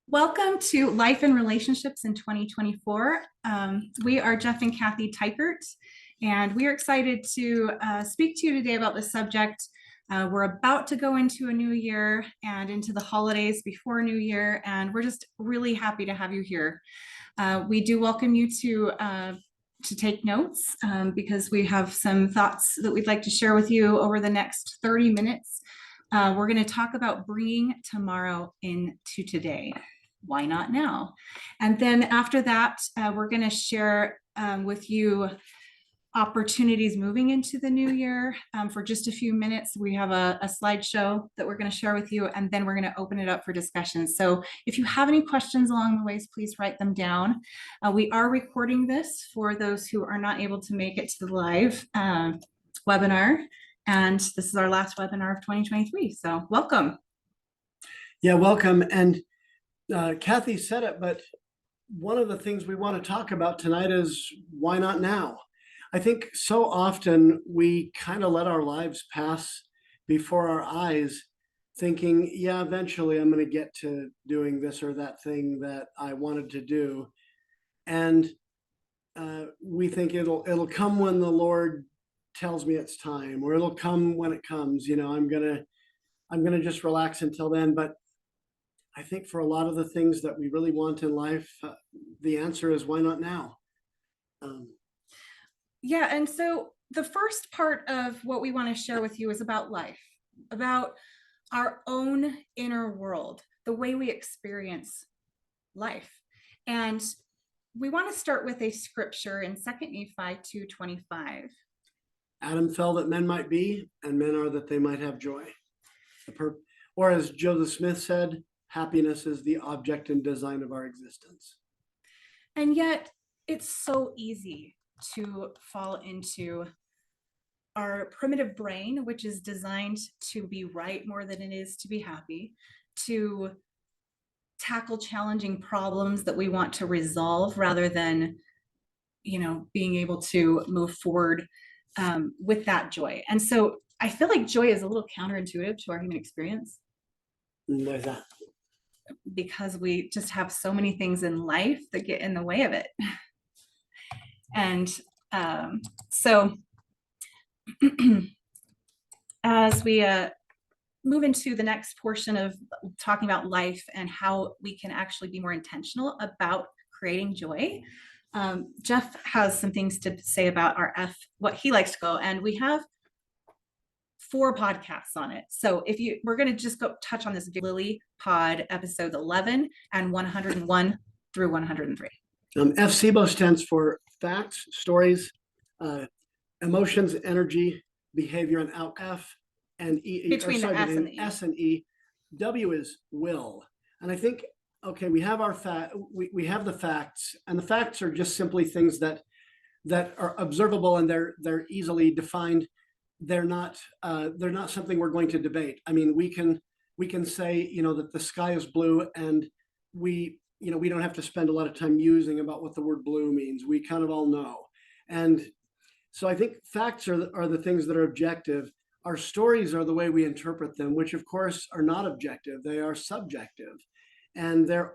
Welcome to Life and Relationships in 2024. We are Jeff and Kathy Teichert, and we are excited to speak to you today about the subject. We're about to go into a new year and into the holidays before New Year, and we're just really happy to have you here. We do welcome you to take notes because we have some thoughts that we'd like to share with you over the next 30 minutes. We're going to talk about bringing tomorrow into today. Why not now? And then after that, we're going to share with you opportunities moving into the new year for just a few minutes. We have a slideshow that we're going to share with you, and then we're going to open it up for discussion. So if you have any questions along the ways, please write them down. We are recording this for those who are not able to make it to the live webinar. And this is our last webinar of 2023. So welcome. Yeah, welcome. And Kathy said it, but one of the things we want to talk about tonight is why not now? I think so often we kind of let our lives pass before our eyes thinking, yeah, eventually I'm going to get to doing this or that thing that I wanted to do. And we think it'll come when the Lord tells me it's time, or it'll come when it comes. You know, I'm gonna just relax until then. But I think for a lot of the things that we really want in life, the answer is why not now? Yeah, and so the first part of what we want to share with you is about life, about our own inner world, the way we experience life. And we want to start with a scripture in 2 Nephi 2:25. Adam fell that men might be, and men are that they might have joy. Or as Joseph Smith said, happiness is the object and design of our existence. And yet it's so easy to fall into our primitive brain, which is designed to be right more than it is to be happy, to tackle challenging problems that we want to resolve rather than, being able to move forward with that joy. And so I feel like joy is a little counterintuitive to our human experience. Why is that? Because we just have so many things in life that get in the way of it. And so as we move into the next portion of talking about life and how we can actually be more intentional about creating joy, Jeff has some things to say about what he likes to go, and we have 4 podcasts on it. So we're going to just go touch on this Lily Pod episodes 11 and 101 through 103. FSIBO stands for facts, stories, emotions, energy, behavior, and F and E. Between the S and the E. S and E. W is will. And I think, okay, we have we have the facts, and the facts are just simply things that are observable, and they're easily defined. They're not something we're going to debate. I mean, we can say, that the sky is blue, and we don't have to spend a lot of time musing about what the word blue means. We kind of all know. And so I think facts are the things that are objective. Our stories are the way we interpret them, which of course are not objective. They are subjective. And they're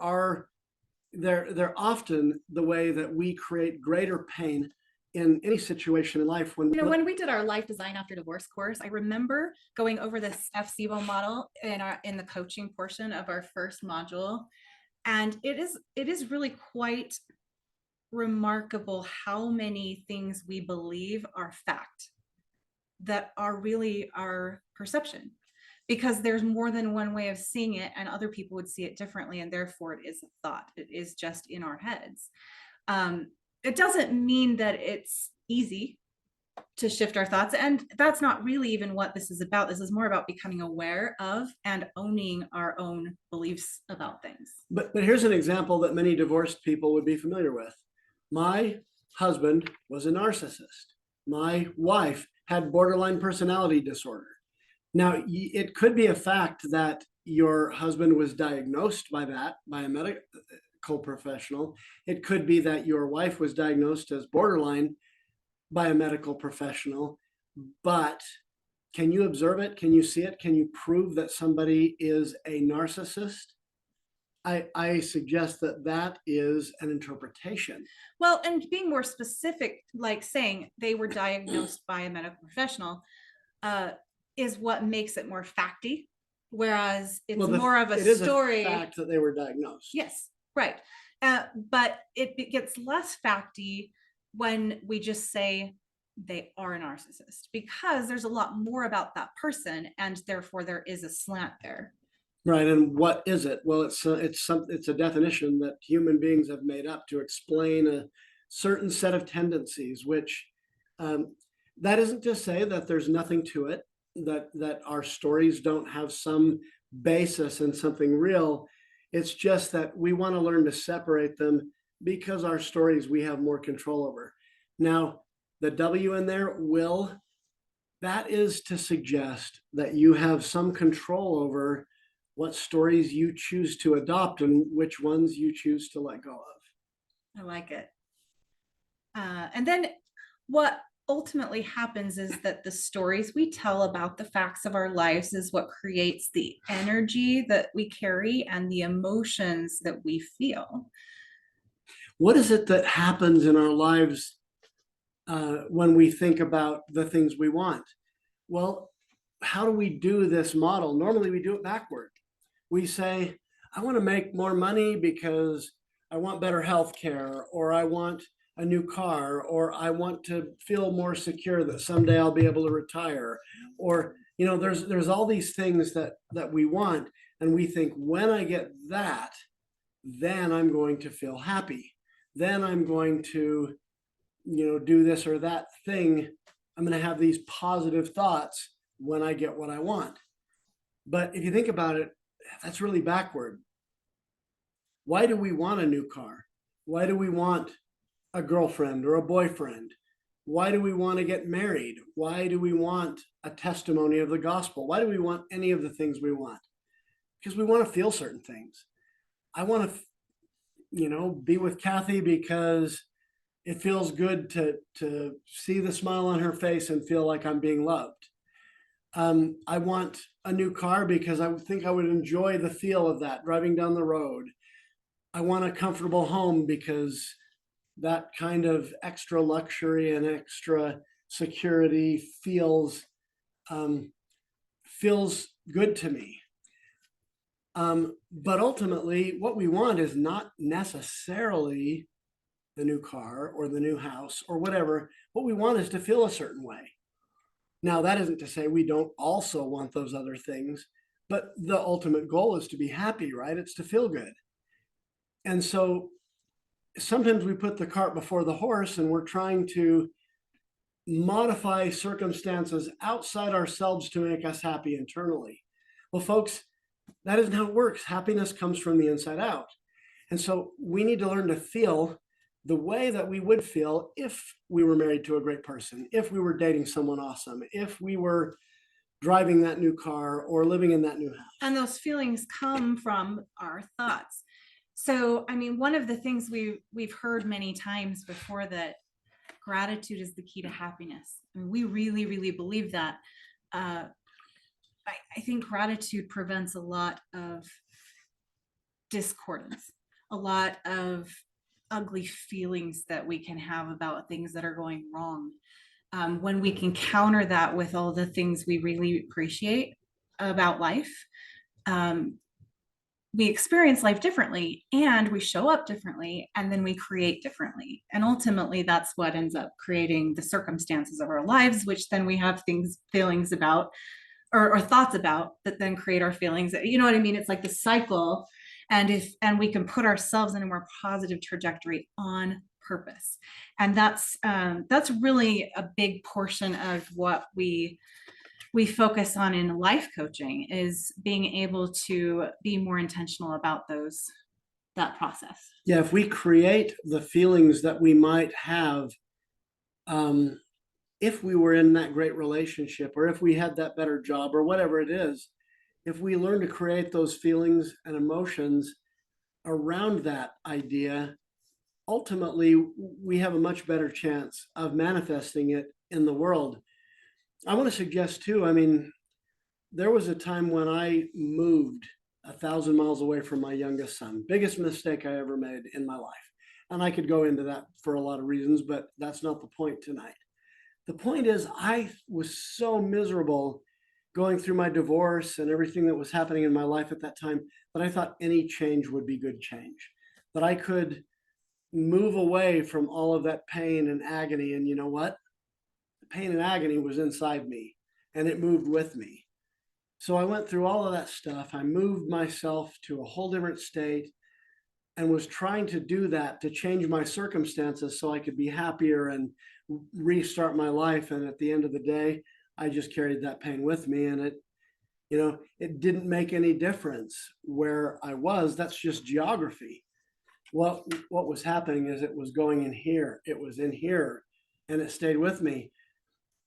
often the way that we create greater pain in any situation in life. When we did our life design after divorce course, I remember going over this FSIBO model in the coaching portion of our first module. And it is really quite remarkable how many things we believe are fact that are really our perception, because there's more than one way of seeing it, and other people would see it differently, and therefore it is a thought. It is just in our heads. It doesn't mean that it's easy to shift our thoughts, and that's not really even what this is about. This is more about becoming aware of and owning our own beliefs about things. But here's an example that many divorced people would be familiar with. My husband was a narcissist. My wife had borderline personality disorder. Now, it could be a fact that your husband was diagnosed by a medical professional. It could be that your wife was diagnosed as borderline by a medical professional. But can you observe it? Can you see it? Can you prove that somebody is a narcissist? I suggest that that is an interpretation. Well, and being more specific, like saying they were diagnosed by a medical professional, uh, is what makes it more facty. Whereas it's Well, more of a it is a story. fact that they were diagnosed. Yes, right. But it gets less facty when we just say they are a narcissist, because there's a lot more about that person, and therefore there is a slant there. Right, and what is it? Well, it's a definition that human beings have made up to explain a certain set of tendencies, which um, that isn't to say that there's nothing to it, that our stories don't have some basis in something real. It's just that we want to learn to separate them because our stories we have more control over. Now, the W in there, will, that is to suggest that you have some control over what stories you choose to adopt and which ones you choose to let go of. I like it. And then what ultimately happens is that the stories we tell about the facts of our lives is what creates the energy that we carry and the emotions that we feel. What is it that happens in our lives when we think about the things we want? Well, how do we do this model? Normally, we do it backward. We say, I want to make more money because I want better health care, or I want a new car, or I want to feel more secure that someday I'll be able to retire. Or, there's all these things that we want. And we think, when I get that, then I'm going to feel happy. Then I'm going to, do this or that thing. I'm going to have these positive thoughts when I get what I want. But if you think about it, that's really backward. Why do we want a new car? Why do we want a girlfriend or a boyfriend? Why do we want to get married? Why do we want a testimony of the gospel? Why do we want any of the things we want? Because we want to feel certain things. I want to, be with Kathy because it feels good to see the smile on her face and feel like I'm being loved. I want a new car because I think I would enjoy the feel of that driving down the road. I want a comfortable home because that kind of extra luxury and extra security feels good to me. But ultimately, what we want is not necessarily the new car or the new house or whatever. What we want is to feel a certain way. Now, that isn't to say we don't also want those other things, but the ultimate goal is to be happy, right? It's to feel good. And so sometimes we put the cart before the horse and we're trying to modify circumstances outside ourselves to make us happy internally. Well, folks, that isn't how it works. Happiness comes from the inside out. And so we need to learn to feel the way that we would feel if we were married to a great person, if we were dating someone awesome, if we were driving that new car or living in that new house. And those feelings come from our thoughts. So, I mean, one of the things we've heard many times before, that gratitude is the key to happiness. I mean, we really, really believe that. I think gratitude prevents a lot of discordance, a lot of ugly feelings that we can have about things that are going wrong. When we can counter that with all the things we really appreciate about life, we experience life differently, and we show up differently, and then we create differently. And ultimately, that's what ends up creating the circumstances of our lives, which then we have feelings about, or thoughts about, that then create our feelings. You know what I mean? It's like the cycle. And we can put ourselves in a more positive trajectory on purpose. And that's really a big portion of what we focus on in life coaching, is being able to be more intentional about that process. Yeah, if we create the feelings that we might have if we were in that great relationship, or if we had that better job, or whatever it is, if we learn to create those feelings and emotions around that idea, ultimately we have a much better chance of manifesting it in the world. I want to suggest too, I mean, there was a time when I moved 1,000 miles away from my youngest son. Biggest mistake I ever made in my life. And I could go into that for a lot of reasons, but that's not the point tonight. The point is, I was so miserable going through my divorce and everything that was happening in my life at that time that I thought any change would be good change, that I could move away from all of that pain and agony. And you know what? The pain and agony was inside me and it moved with me. So I went through all of that stuff. I moved myself to a whole different state and was trying to do that to change my circumstances so I could be happier and restart my life. And at the end of the day, I just carried that pain with me, and it didn't make any difference where I was. That's just geography. What was happening is it was going in here. It was in here, and it stayed with me.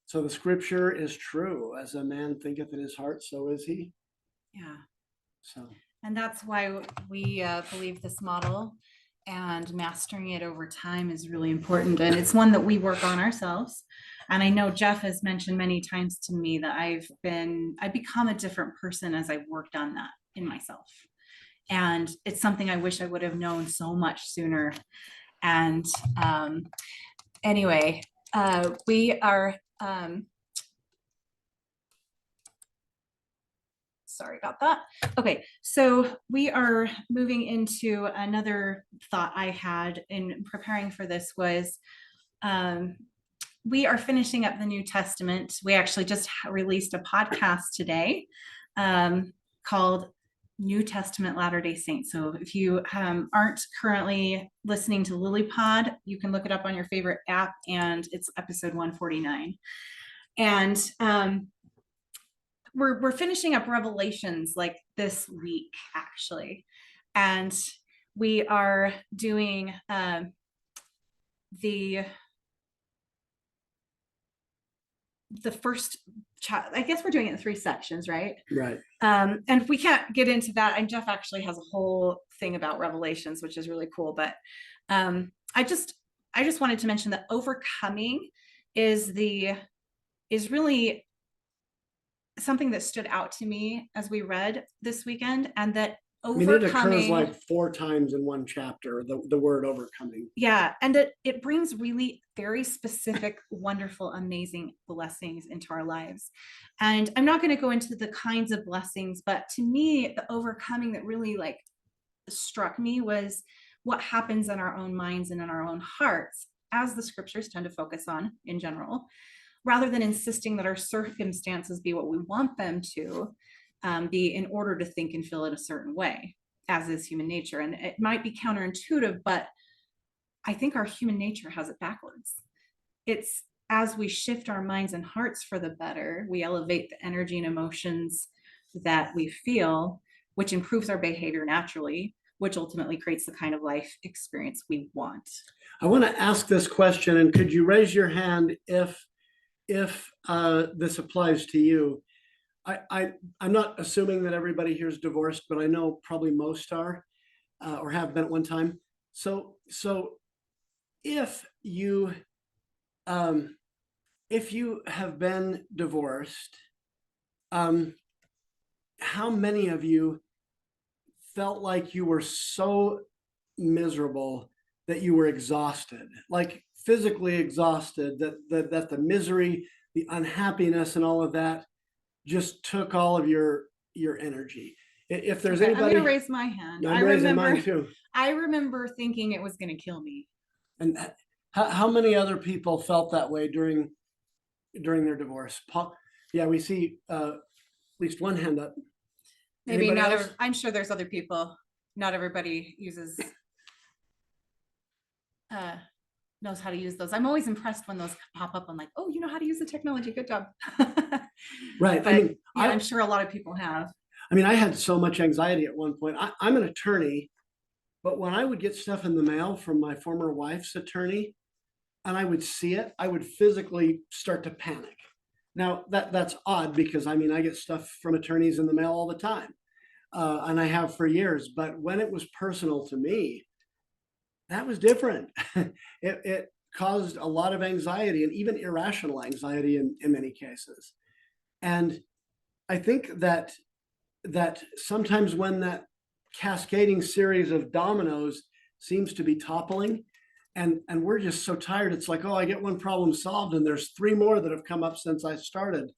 So the scripture is true. As a man thinketh in his heart, so is he. Yeah. So. And that's why we believe this model, and mastering it over time is really important. And it's one that we work on ourselves. And I know Jeff has mentioned many times to me that I've become a different person as I've worked on that in myself. And it's something I wish I would have known so much sooner. And anyway, we are, sorry about that. Okay, so we are moving into another thought I had in preparing for this was, we are finishing up the New Testament. We actually just released a podcast today called New Testament Latter-day Saints. So if you aren't currently listening to LilyPod, you can look it up on your favorite app, and it's episode 149. And we're finishing up Revelations like this week, actually. And we are doing the first I guess we're doing it in 3 sections, right? Right. And we can't get into that. And Jeff actually has a whole thing about Revelations, which is really cool. But I just wanted to mention that overcoming is really something that stood out to me as we read this weekend, and that overcoming, it occurs like 4 times in one chapter, the word overcoming. Yeah. And it brings really very specific, wonderful, amazing blessings into our lives. And I'm not going to go into the kinds of blessings, but to me, the overcoming that really like struck me was what happens in our own minds and in our own hearts, as the scriptures tend to focus on in general, rather than insisting that our circumstances be what we want them to be in order to think and feel it a certain way, as is human nature. And it might be counterintuitive, but I think our human nature has it backwards. It's as we shift our minds and hearts for the better, we elevate the energy and emotions that we feel, which improves our behavior naturally, which ultimately creates the kind of life experience we want. I want to ask this question, and could you raise your hand if this applies to you? I'm not assuming that everybody here is divorced, but I know probably most are or have been at one time. So if you have been divorced, how many of you felt like you were so miserable that you were exhausted, like physically exhausted, that the misery, the unhappiness, and all of that just took all of your energy? If there's anybody, I'm going to raise my hand. I'm raising mine too. I remember thinking it was going to kill me. And how many other people felt that way during their divorce? Yeah, we see at least one hand up. Maybe not. I'm sure there's other people. Not everybody knows how to use those. I'm always impressed when those pop up. I'm like, oh, you know how to use the technology. Good job. Right. But, I'm sure a lot of people have. I had so much anxiety at one point. I'm an attorney, but when I would get stuff in the mail from my former wife's attorney and I would see it, I would physically start to panic. Now that's odd because I get stuff from attorneys in the mail all the time. And I have for years, but when it was personal to me, that was different. It caused a lot of anxiety and even irrational anxiety in many cases. And I think that that sometimes when that cascading series of dominoes seems to be toppling, and we're just so tired, it's like, oh, I get one problem solved and there's three more that have come up since I started.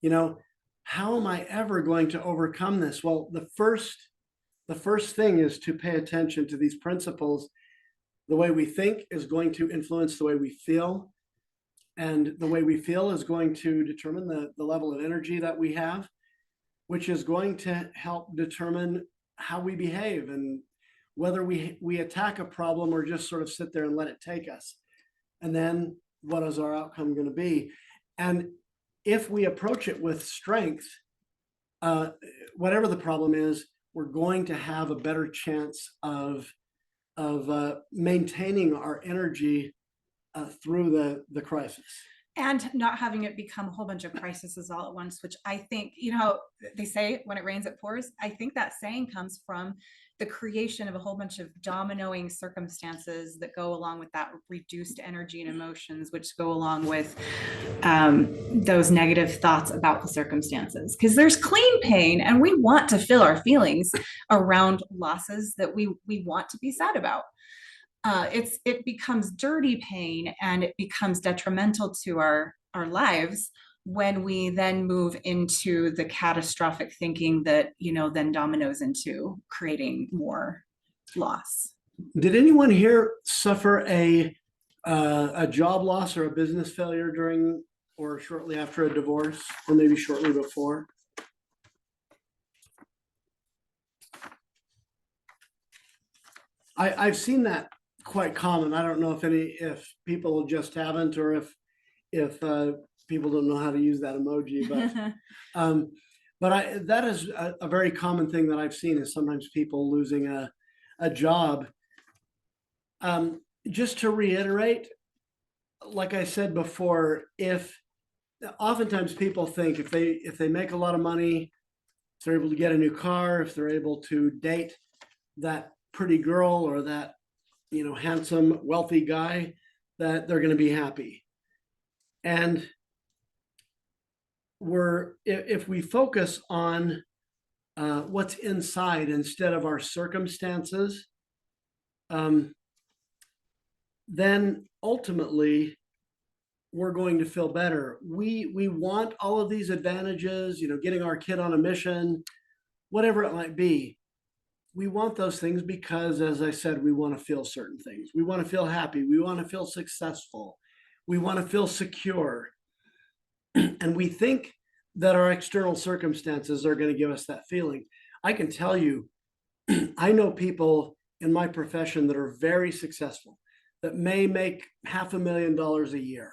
You know, how am I ever going to overcome this? Well, the first thing is to pay attention to these principles. The way we think is going to influence the way we feel, and the way we feel is going to determine the level of energy that we have, which is going to help determine how we behave and whether we attack a problem or just sort of sit there and let it take us. And then what is our outcome going to be? And if we approach it with strength, whatever the problem is, we're going to have a better chance of maintaining our energy through the crisis. And not having it become a whole bunch of crises all at once, which I think, you know, they say when it rains, it pours. I think that saying comes from the creation of a whole bunch of dominoing circumstances that go along with that reduced energy and emotions, which go along with those negative thoughts about the circumstances. Because there's clean pain, and we want to feel our feelings around losses that we want to be sad about. It becomes dirty pain, and it becomes detrimental to our lives when we then move into the catastrophic thinking that, you know, then dominoes into creating more loss. Did anyone here suffer a job loss or a business failure during or shortly after a divorce, or maybe shortly before? I've seen that quite common. I don't know if people just haven't, or if people don't know how to use that emoji, but that is a very common thing that I've seen, is sometimes people losing a job. Just to reiterate, like I said before, if oftentimes people think if they make a lot of money, if they're able to get a new car, if they're able to date that pretty girl or that, you know, handsome, wealthy guy, that they're going to be happy. And if we focus on what's inside instead of our circumstances, then ultimately we're going to feel better. We want all of these advantages, you know, getting our kid on a mission, whatever it might be. We want those things because, as I said, we want to feel certain things. We want to feel happy. We want to feel successful. We want to feel secure. And we think that our external circumstances are going to give us that feeling. I can tell you, I know people in my profession that are very successful, that may make $500,000 a year,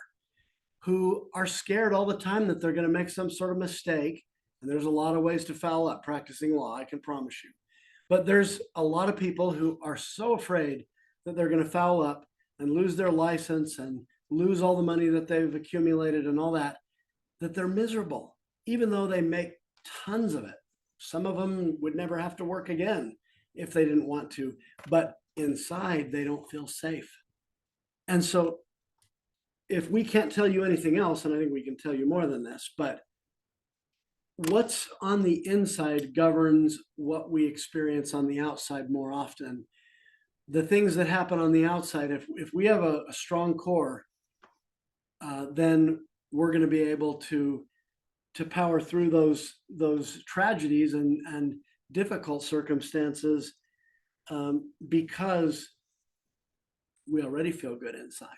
who are scared all the time that they're going to make some sort of mistake. And there's a lot of ways to foul up practicing law, I can promise you. But there's a lot of people who are so afraid that they're going to foul up and lose their license and lose all the money that they've accumulated and all that, that they're miserable, even though they make tons of it. Some of them would never have to work again if they didn't want to, but inside they don't feel safe. And so if we can't tell you anything else, and I think we can tell you more than this, but what's on the inside governs what we experience on the outside more often. The things that happen on the outside, if we have a strong core, then we're going to be able to power through those tragedies and difficult circumstances, because we already feel good inside.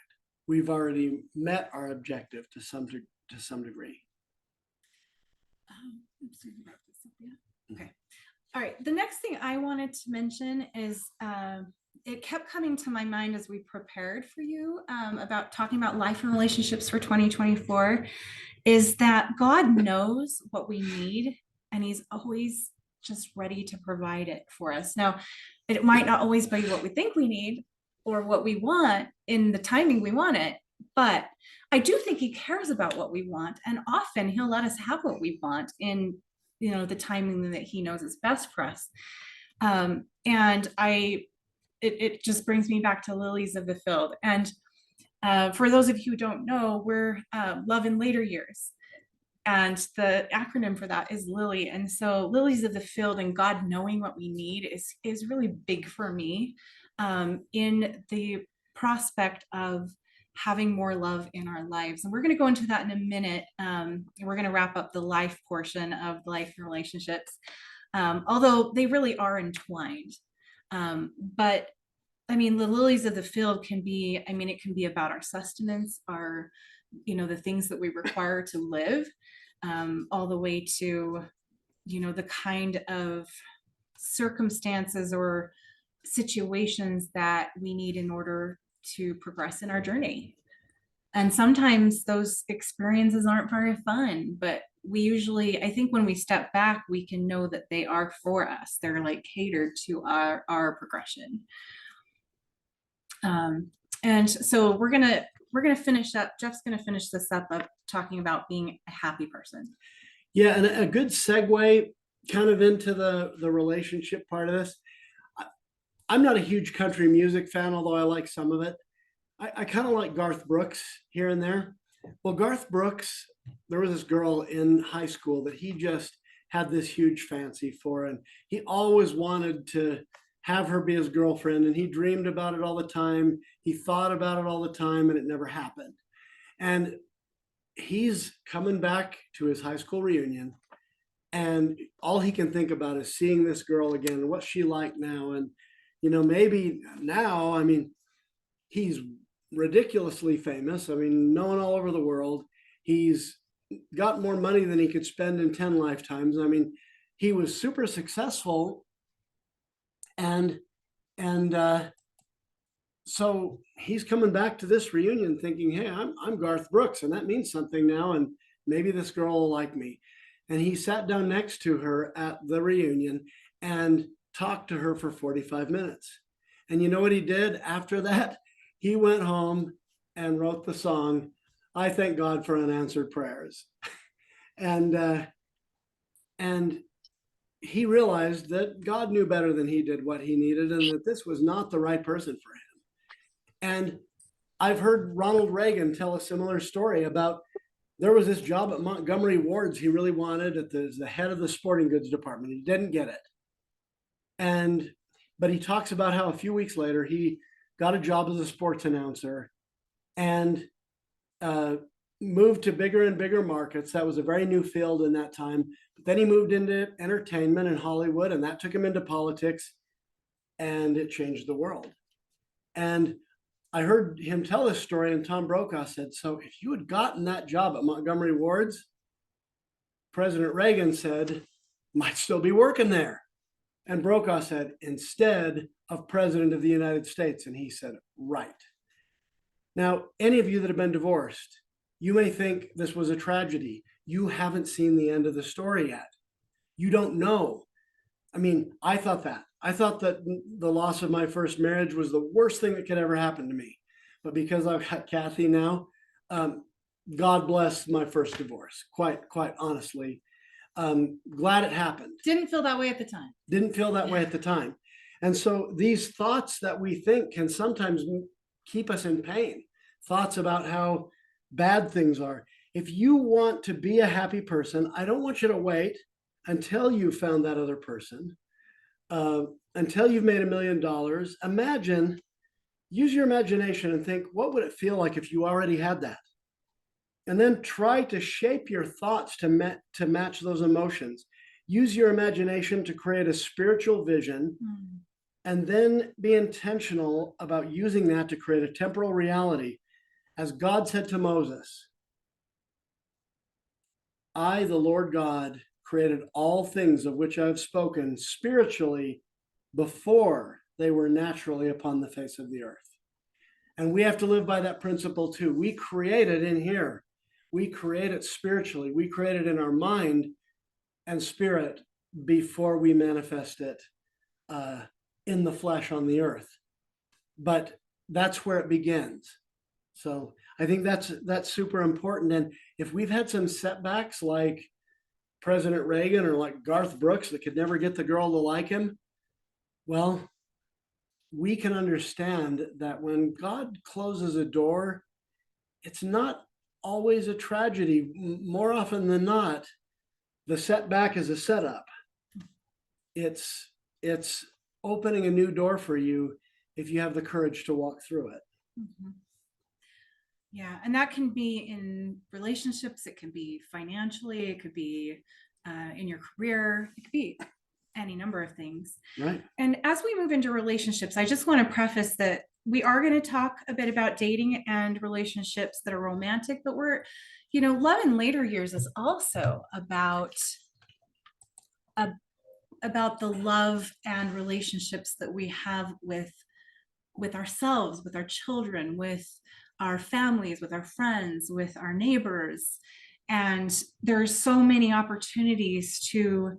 We've already met our objective to some degree. Okay. All right. The next thing I wanted to mention is it kept coming to my mind as we prepared for you about talking about life and relationships for 2024, is that God knows what we need, and He's always just ready to provide it for us. Now, it might not always be what we think we need or what we want in the timing we want it, but I do think He cares about what we want, and often He'll let us have what we want in, you know, the timing that He knows is best for us. And it just brings me back to lilies of the field. And for those of you who don't know, we're love in later years. And the acronym for that is Lily. And so lilies of the field and God knowing what we need is really big for me, in the prospect of having more love in our lives. And we're going to go into that in a minute. We're going to wrap up the life portion of life and relationships, although they really are entwined. But I mean, the lilies of the field can be, I mean, it can be about our sustenance, our, the things that we require to live, all the way to, the kind of circumstances or situations that we need in order to progress in our journey. And sometimes those experiences aren't very fun, but we usually, I think when we step back, we can know that they are for us. They're like catered to our progression. And so we're gonna finish up. Jeff's gonna finish this up of talking about being a happy person. Yeah, and a good segue kind of into the relationship part of this. I'm not a huge country music fan, although I like some of it. I kind of like Garth Brooks here and there. Well, Garth Brooks, there was this girl in high school that he just had this huge fancy for, and he always wanted to have her be his girlfriend, and he dreamed about it all the time. He thought about it all the time, and it never happened. And he's coming back to his high school reunion, and all he can think about is seeing this girl again and what's she like now. And maybe now, I mean, he's ridiculously famous. I mean, known all over the world. He's got more money than he could spend in 10 lifetimes. I mean, he was super successful. And so he's coming back to this reunion thinking, hey, I'm Garth Brooks, and that means something now, and maybe this girl will like me. And he sat down next to her at the reunion and talked to her for 45 minutes. And you know what he did after that? He went home and wrote the song, I Thank God for Unanswered Prayers. and he realized that God knew better than he did what he needed, and that this was not the right person for him. And I've heard Ronald Reagan tell a similar story about there was this job at Montgomery Ward's he really wanted at the head of the sporting goods department. He didn't get it. But he talks about how a few weeks later he got a job as a sports announcer and moved to bigger and bigger markets. That was a very new field in that time. But then he moved into entertainment in Hollywood, and that took him into politics, and it changed the world. And I heard him tell this story, and Tom Brokaw said, so if you had gotten that job at Montgomery Ward's, President Reagan said, might still be working there. And Brokaw said, instead of President of the United States. And he said, right. Now, any of you that have been divorced, you may think this was a tragedy. You haven't seen the end of the story yet. You don't know. I mean, I thought that. I thought that the loss of my first marriage was the worst thing that could ever happen to me. But because I've got Kathy now, God bless my first divorce, quite honestly. Glad it happened. Didn't feel that way at the time. Didn't feel that way at the time. And so these thoughts that we think can sometimes keep us in pain. Thoughts about how bad things are. If you want to be a happy person, I don't want you to wait until you found that other person, until you've made $1 million. Imagine, use your imagination and think, what would it feel like if you already had that? And then try to shape your thoughts to match those emotions. Use your imagination to create a spiritual vision, and then be intentional about using that to create a temporal reality. As God said to Moses, I, the Lord God, created all things of which I have spoken spiritually before they were naturally upon the face of the earth. And we have to live by that principle too. We create it in here. We create it spiritually. We create it in our mind and spirit before we manifest it in the flesh on the earth. But that's where it begins. So I think that's super important. And if we've had some setbacks like President Reagan or like Garth Brooks that could never get the girl to like him, well, we can understand that when God closes a door, it's not always a tragedy. More often than not, the setback is a setup. It's opening a new door for you if you have the courage to walk through it. Mhm. Yeah, and that can be in relationships, it can be financially, it could be in your career, it could be any number of things. Right. And as we move into relationships, I just want to preface that we are going to talk a bit about dating and relationships that are romantic, but love in later years is also about the love and relationships that we have with ourselves, with our children, with our families, with our friends, with our neighbors. And there's so many opportunities to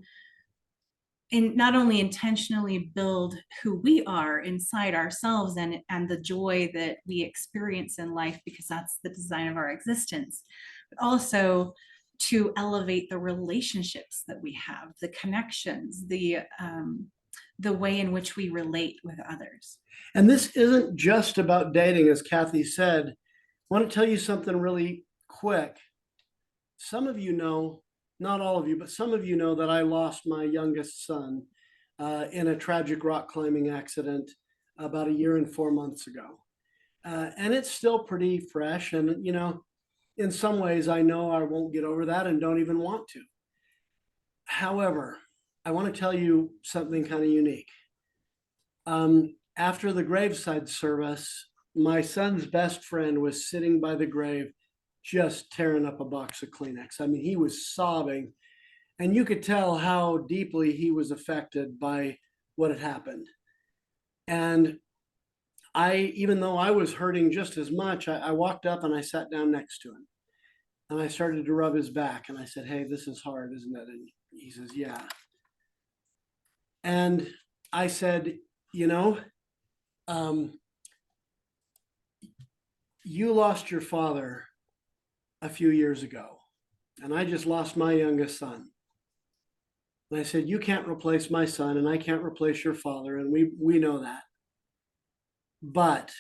not only intentionally build who we are inside ourselves and the joy that we experience in life, because that's the design of our existence, but also to elevate the relationships that we have, the connections, the way in which we relate with others. And this isn't just about dating, as Kathy said. I want to tell you something really quick. Some of you know, not all of you, but some of you know that I lost my youngest son in a tragic rock climbing accident about 1 year and 4 months ago. And it's still pretty fresh. And, in some ways, I know I won't get over that and don't even want to. However, I want to tell you something kind of unique. After the graveside service, my son's best friend was sitting by the grave, just tearing up a box of Kleenex. I mean, he was sobbing, and you could tell how deeply he was affected by what had happened. And even though I was hurting just as much, I walked up and I sat down next to him. And I started to rub his back, and I said, "Hey, this is hard, isn't it?" And he says, "Yeah." And I said, you lost your father a few years ago, and I just lost my youngest son. And I said, you can't replace my son, and I can't replace your father, and we know that. But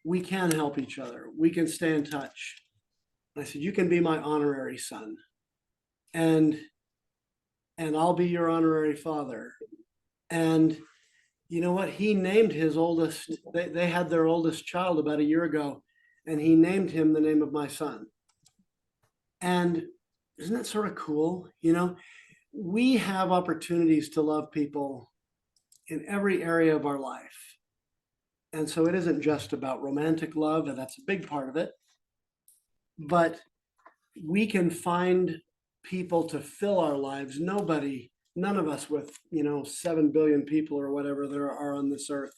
we can help each other. We can stay in touch. And I said, you can be my honorary son, and I'll be your honorary father. And you know what? He named his oldest, they had their oldest child about 1 year ago, and he named him the name of my son. And isn't that sort of cool? We have opportunities to love people in every area of our life. And so it isn't just about romantic love, and that's a big part of it. But we can find people to fill our lives. None of us with, 7 billion people or whatever there are on this earth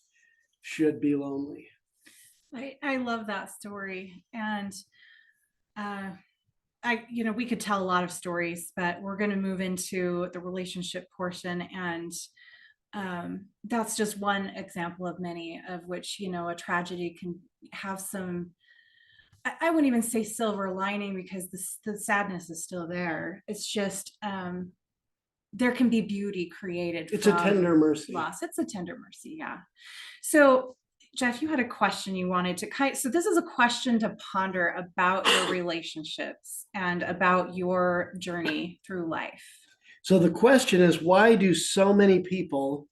should be lonely. I love that story. And we could tell a lot of stories, but we're going to move into the relationship portion. And that's just one example of many, of which, a tragedy can have some, I wouldn't even say silver lining, because the sadness is still there. It's just, there can be beauty created. It's a tender mercy. Loss. It's a tender mercy. Yeah. So Jeff, you had a question you wanted to so this is a question to ponder about your relationships and about your journey through life. So the question is, why do so many people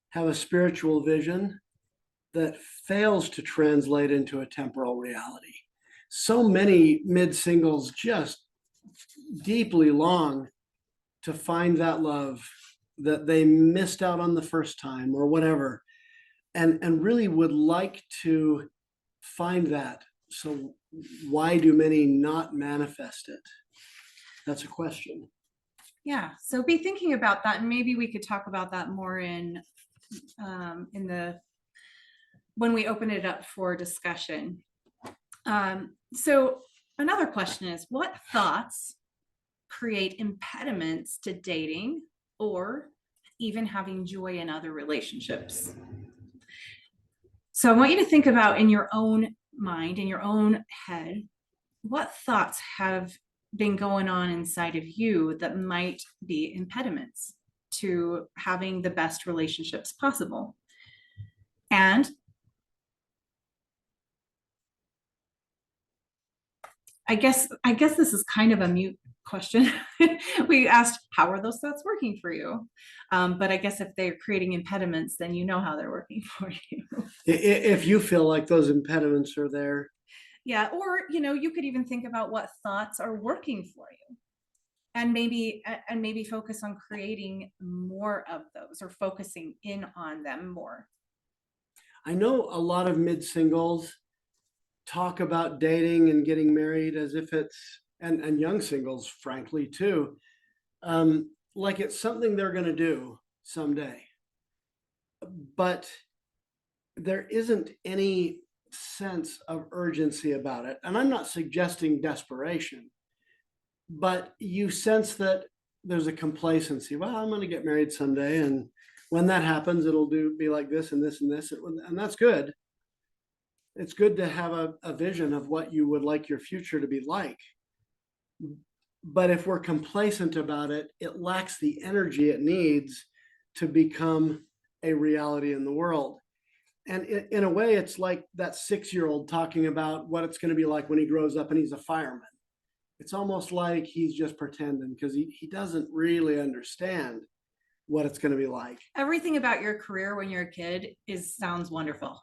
have a spiritual vision that fails to translate into a temporal reality? So many mid-singles just deeply long to find that love that they missed out on the first time or whatever, and really would like to find that. So why do many not manifest it? That's a question. Yeah, so be thinking about that, and maybe we could talk about that more when we open it up for discussion. So another question is, what thoughts create impediments to dating or even having joy in other relationships? So I want you to think about, in your own mind, in your own head, what thoughts have been going on inside of you that might be impediments to having the best relationships possible. And I guess this is kind of a mute question. We asked, how are those thoughts working for you? But I guess if they're creating impediments, then you know how they're working for you. If you feel like those impediments are there. Yeah, or you could even think about what thoughts are working for you, and maybe focus on creating more of those, or focusing in on them more. I know a lot of mid-singles talk about dating and getting married as if it's, and young singles, frankly, too, like it's something they're going to do someday. But there isn't any sense of urgency about it. And I'm not suggesting desperation, but you sense that there's a complacency. Well, I'm going to get married someday, and when that happens, it'll be like this and this and this, and that's good. It's good to have a vision of what you would like your future to be like. But if we're complacent about it, it lacks the energy it needs to become a reality in the world. And in a way, it's like that 6-year-old talking about what it's going to be like when he grows up and he's a fireman. It's almost like he's just pretending, because he doesn't really understand what it's going to be like. Everything about your career when you're a kid sounds wonderful.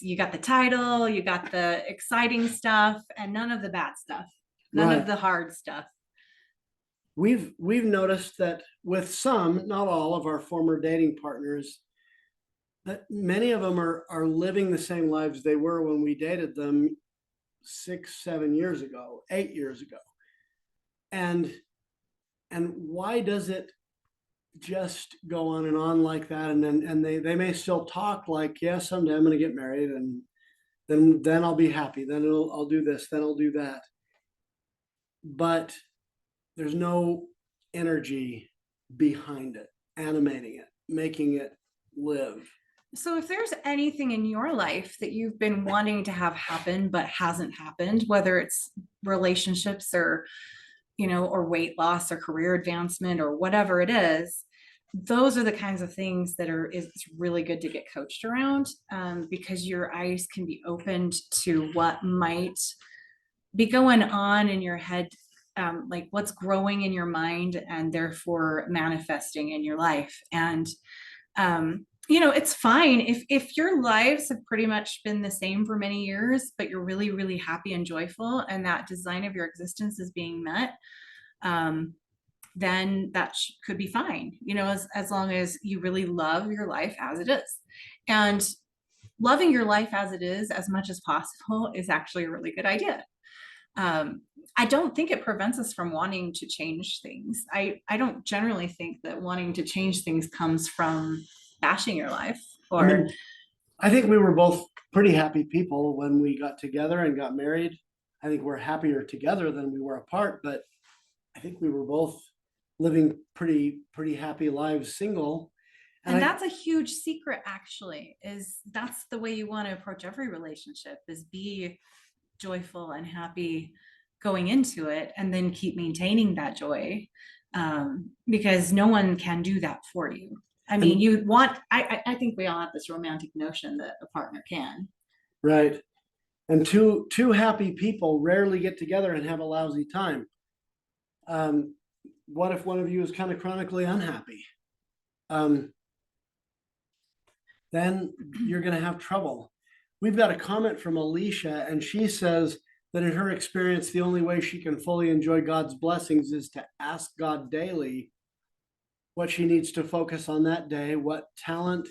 You got the title, you got the exciting stuff, and none of the bad stuff, none Right. of the hard stuff. We've noticed that with some, not all, of our former dating partners, that many of them are living the same lives they were when we dated them 6, 7 years ago, 8 years ago. And why does it just go on and on like that? And they may still talk like, yeah, someday I'm going to get married, and then I'll be happy. Then I'll do this. Then I'll do that. But there's no energy behind it, animating it, making it live. So if there's anything in your life that you've been wanting to have happen but hasn't happened, whether it's relationships or weight loss or career advancement or whatever it is, those are the kinds of things that it's really good to get coached around, because your eyes can be opened to what might be going on in your head, like what's growing in your mind and therefore manifesting in your life. And it's fine if your lives have pretty much been the same for many years, but you're really, really happy and joyful, and that design of your existence is being met. Then that could be fine, as long as you really love your life as it is. And loving your life as it is as much as possible is actually a really good idea. I don't think it prevents us from wanting to change things. I don't generally think that wanting to change things comes from bashing your life. Or I think we were both pretty happy people when we got together and got married. I think we're happier together than we were apart, but I think we were both living pretty happy lives single. And that's a huge secret, actually, that's the way you want to approach every relationship, is be joyful and happy going into it, and then keep maintaining that joy, because no one can do that for you. I mean, I think we all have this romantic notion that a partner can. Right. And two happy people rarely get together and have a lousy time. What if one of you is kind of chronically unhappy? Then you're going to have trouble. We've got a comment from Alicia, and she says that in her experience, the only way she can fully enjoy God's blessings is to ask God daily what she needs to focus on that day, what talent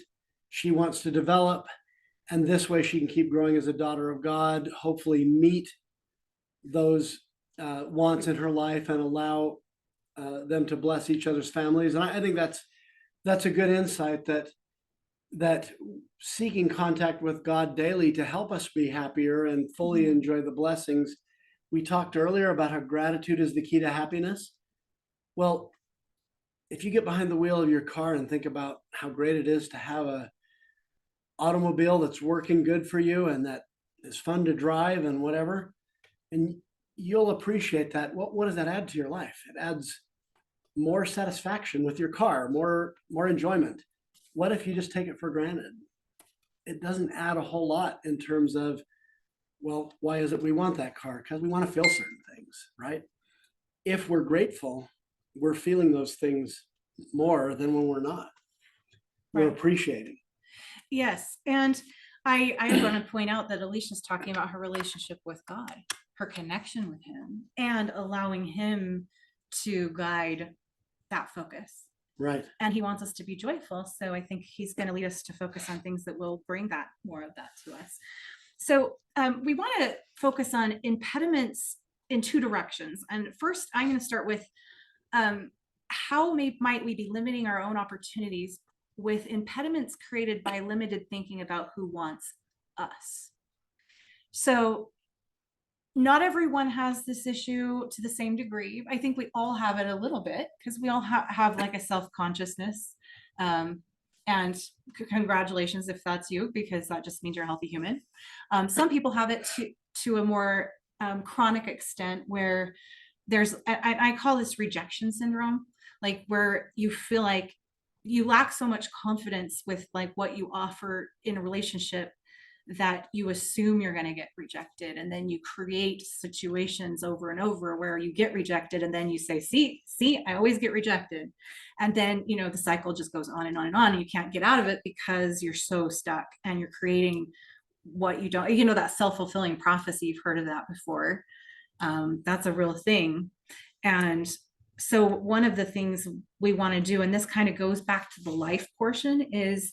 she wants to develop. And this way she can keep growing as a daughter of God, hopefully meet those wants in her life and allow them to bless each other's families. And I think that's a good insight, that seeking contact with God daily to help us be happier and fully enjoy the blessings. We talked earlier about how gratitude is the key to happiness. Well, if you get behind the wheel of your car and think about how great it is to have a automobile that's working good for you and that is fun to drive and whatever, and you'll appreciate that. What does that add to your life? It adds more satisfaction with your car, more enjoyment. What if you just take it for granted? It doesn't add a whole lot in terms of Well, why is it we want that car? Because we want to feel certain things, right? If we're grateful, we're feeling those things more than when we're not. We're Right. appreciating. Yes. And I want to point out that Alicia's talking about her relationship with God, her connection with him, and allowing him to guide that focus. Right. And he wants us to be joyful. So I think he's going to lead us to focus on things that will bring that more of that to us. So we want to focus on impediments in two directions. And first, I'm going to start with how might we be limiting our own opportunities with impediments created by limited thinking about who wants us. So not everyone has this issue to the same degree. I think we all have it a little bit because we all have like a self-consciousness. And congratulations if that's you, because that just means you're a healthy human. Some people have it to a more chronic extent where there's, I call this rejection syndrome, like where you feel like you lack so much confidence with like what you offer in a relationship that you assume you're going to get rejected, and then you create situations over and over where you get rejected, and then you say, see, I always get rejected, and then the cycle just goes on and on and on, and you can't get out of it because you're so stuck, and you're creating what you don't, that self-fulfilling prophecy. You've heard of that before. That's a real thing. And so one of the things we want to do, and this kind of goes back to the life portion, is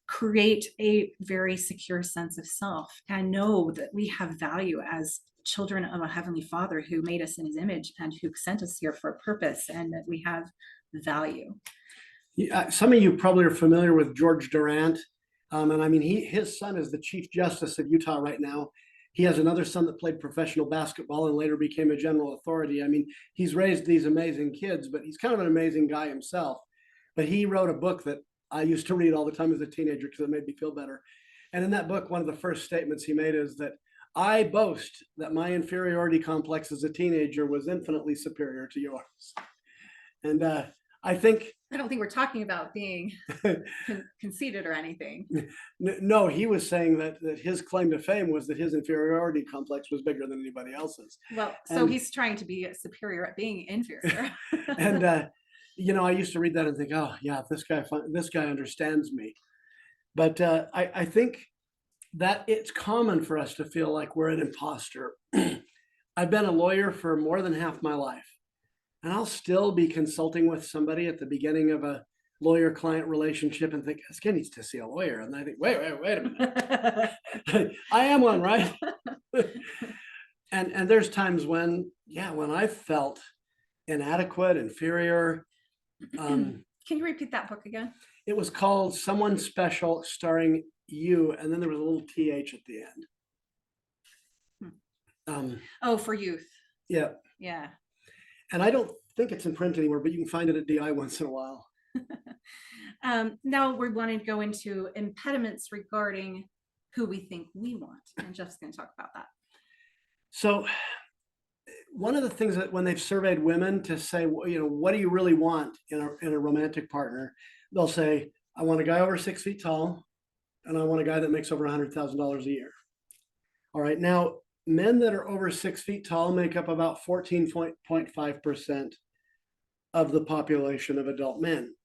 create a very secure sense of self and know that we have value as children of a heavenly Father who made us in his image and who sent us here for a purpose, and that we have value. Yeah, some of you probably are familiar with George Durant. And I mean, his son is the Chief Justice of Utah right now. He has another son that played professional basketball and later became a general authority. I mean, he's raised these amazing kids, but he's kind of an amazing guy himself. But he wrote a book that I used to read all the time as a teenager because it made me feel better. And in that book, one of the first statements he made is that I boast that my inferiority complex as a teenager was infinitely superior to yours. And I don't think we're talking about being conceited or anything. No, he was saying that his claim to fame was that his inferiority complex was bigger than anybody else's. Well, so he's trying to be superior at being inferior. And I used to read that and think, oh yeah, this guy understands me. But I think that it's common for us to feel like we're an imposter. I've been a lawyer for more than half my life, and I'll still be consulting with somebody at the beginning of a lawyer-client relationship and think, this guy needs to see a lawyer. And I think, wait a minute. I am one, right? And there's times when I felt inadequate, inferior. Can you repeat that book again? It was called Someone Special, starring you, and then there was a little TH at the end. For youth. Yeah. Yeah. And I don't think it's in print anymore, but you can find it at DI once in a while. Now we're going to go into impediments regarding who we think we want. And Jeff's going to talk about that. So one of the things that when they've surveyed women to say, what do you really want in a romantic partner? They'll say, I want a guy over 6 feet tall, and I want a guy that makes over $100,000 a year. All right. Now, men that are over 6 feet tall make up about 14.5% of the population of adult men.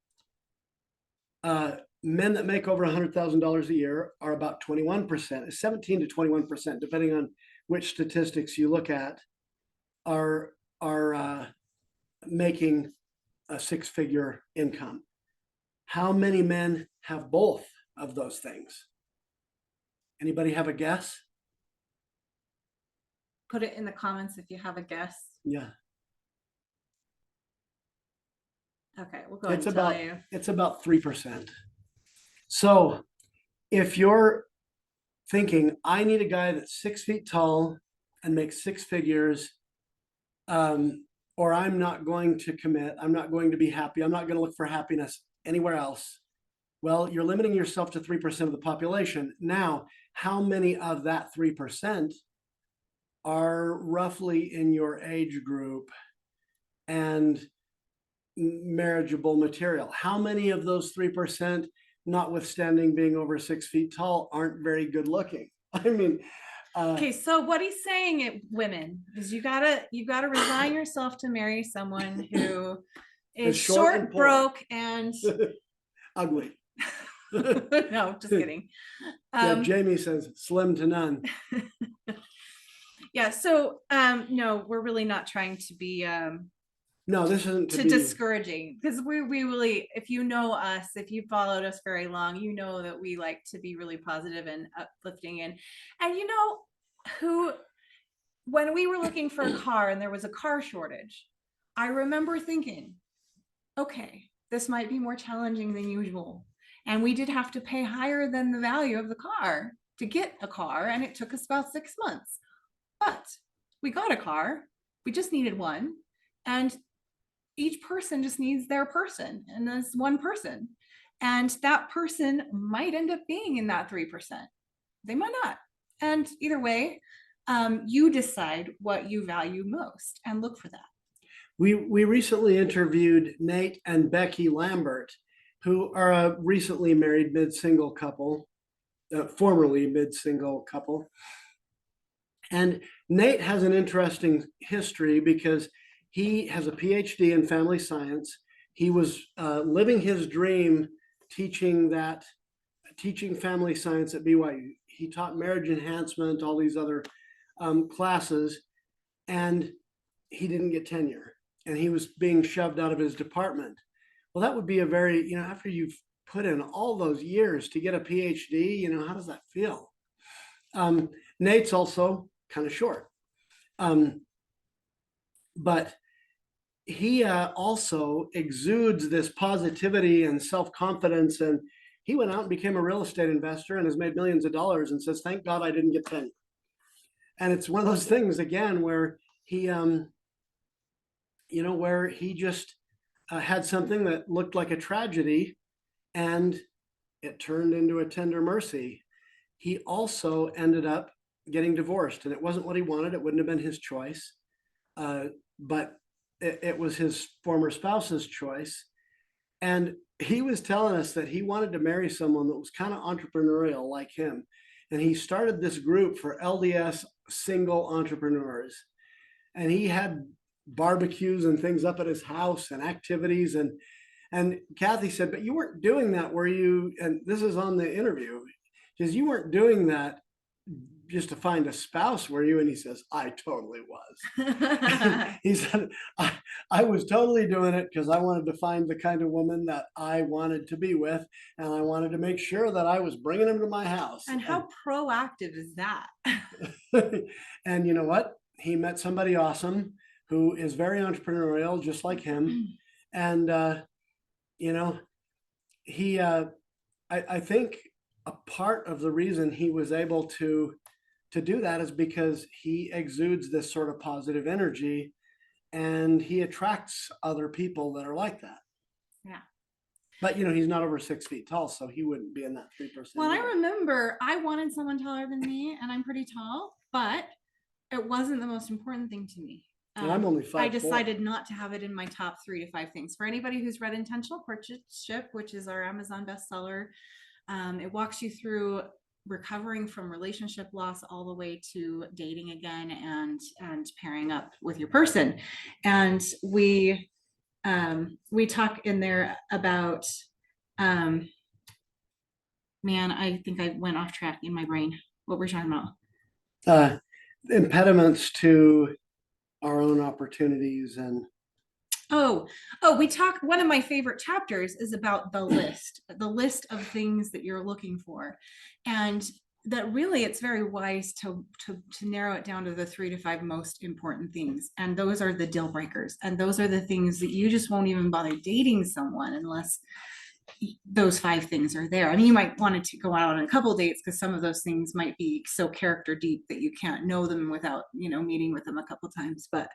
Men that make over $100,000 a year are about 21%, 17 to 21%, depending on which statistics you look at, are making a six-figure income. How many men have both of those things? Anybody have a guess? Put it in the comments if you have a guess. Yeah. Okay, we'll go ahead and tell you. It's about 3%. So if you're thinking, I need a guy that's 6 feet tall and makes six figures, or I'm not going to commit, I'm not going to be happy, I'm not going to look for happiness anywhere else. Well, you're limiting yourself to 3% of the population. Now, how many of that 3% are roughly in your age group and marriageable material? How many of those 3%, notwithstanding being over 6 feet tall, aren't very good looking? I mean, Okay, so what he's saying, women, is you gotta resign yourself to marry someone who is Is short and short, poor. broke, and Ugly. no, just kidding. Yeah, Jamie says slim to none. Yeah, so no, we're really not trying to be No, this isn't to be discouraging, because we really, if you know us, if you followed us very long, you know that we like to be really positive and uplifting, and you know who, when we were looking for a car and there was a car shortage, I remember thinking, okay, this might be more challenging than usual, and we did have to pay higher than the value of the car to get a car, and it took us about 6 months, but we got a car. We just needed one, and each person just needs their person, and there's one person, and that person might end up being in that 3%. They might not. And either way, you decide what you value most and look for that. We recently interviewed Nate and Becky Lambert, who are a recently married mid-single couple, formerly mid-single couple. And Nate has an interesting history because he has a PhD in family science. He was living his dream teaching family science at BYU. He taught marriage enhancement, all these other classes, and he didn't get tenure, and he was being shoved out of his department. Well, that would be a very, after you've put in all those years to get a PhD, how does that feel? Nate's also kind of short. But he also exudes this positivity and self-confidence, and he went out and became a real estate investor and has made millions of dollars and says, thank God I didn't get tenure. And it's one of those things, again, where he, where he just had something that looked like a tragedy and it turned into a tender mercy. He also ended up getting divorced, and it wasn't what he wanted. It wouldn't have been his choice, but it was his former spouse's choice. And he was telling us that he wanted to marry someone that was kind of entrepreneurial like him. And he started this group for LDS single entrepreneurs. And he had barbecues and things up at his house and activities. And Kathy said, but you weren't doing that, were you? And this is on the interview, because you weren't doing that just to find a spouse, were you? And he says, I totally was. He said, I was totally doing it because I wanted to find the kind of woman that I wanted to be with, and I wanted to make sure that I was bringing him to my house. And how proactive is that? And you know what? He met somebody awesome who is very entrepreneurial, just like him. And, he, I think a part of the reason he was able to do that is because he exudes this sort of positive energy, and he attracts other people that are like that. Yeah. But he's not over 6 feet tall, so he wouldn't be in that 3%. Well, I remember I wanted someone taller than me, and I'm pretty tall, but it wasn't the most important thing to me. And I'm only 5'4". I decided not to have it in my top 3 to 5 things. For anybody who's read Intentional Courtship, which is our Amazon bestseller, it walks you through recovering from relationship loss all the way to dating again and pairing up with your person. And we talk in there about man, I think I went off track in my brain. What we're talking about? Impediments to our own opportunities. And we talk, one of my favorite chapters is about the list of things that you're looking for, and that really it's very wise to narrow it down to the 3 to 5 most important things, and those are the deal breakers, and those are the things that you just won't even bother dating someone unless those 5 things are there. I mean, you might want to go out on a couple dates because some of those things might be so character deep that you can't know them without meeting with them a couple times, but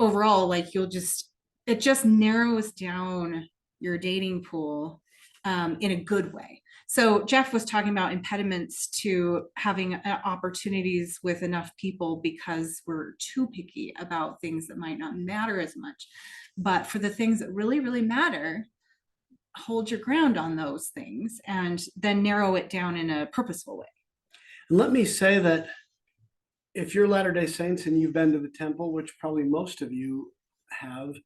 overall, like, it just narrows down your dating pool in a good way. So Jeff was talking about impediments to having opportunities with enough people because we're too picky about things that might not matter as much. But for the things that really, really matter, hold your ground on those things and then narrow it down in a purposeful way. let me say that if you're Latter-day Saints and you've been to the temple, which probably most of you have,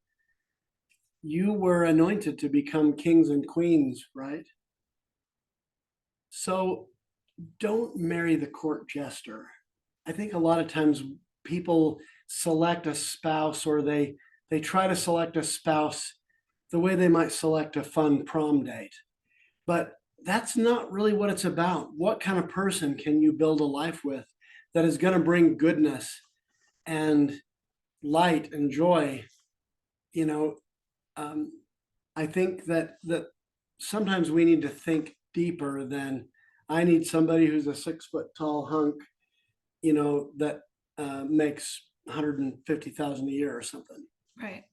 you were anointed to become kings and queens, right? So don't marry the court jester. I think a lot of times people select a spouse, or they try to select a spouse the way they might select a fun prom date. But that's not really what it's about. What kind of person can you build a life with that is going to bring goodness and light and joy? You know, I think that sometimes we need to think deeper than I need somebody who's a 6 foot tall hunk, that makes 150,000 a year or something. Right.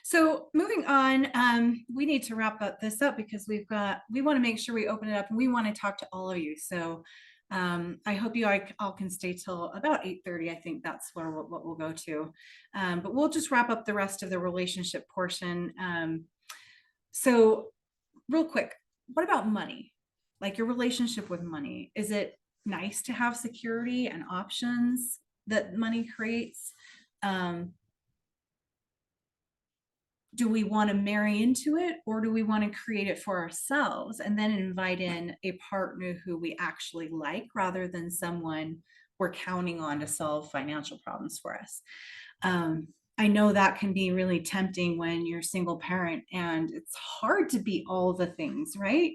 So moving on, we need to wrap this up because we want to make sure we open it up and we want to talk to all of you. So I hope you all can stay till about 8:30. I think that's what we'll go to. But we'll just wrap up the rest of the relationship portion. So real quick, what about money? Like your relationship with money? Is it nice to have security and options that money creates? Do we want to marry into it, or do we want to create it for ourselves and then invite in a partner who we actually like rather than someone we're counting on to solve financial problems for us? I know that can be really tempting when you're a single parent and it's hard to be all the things, right?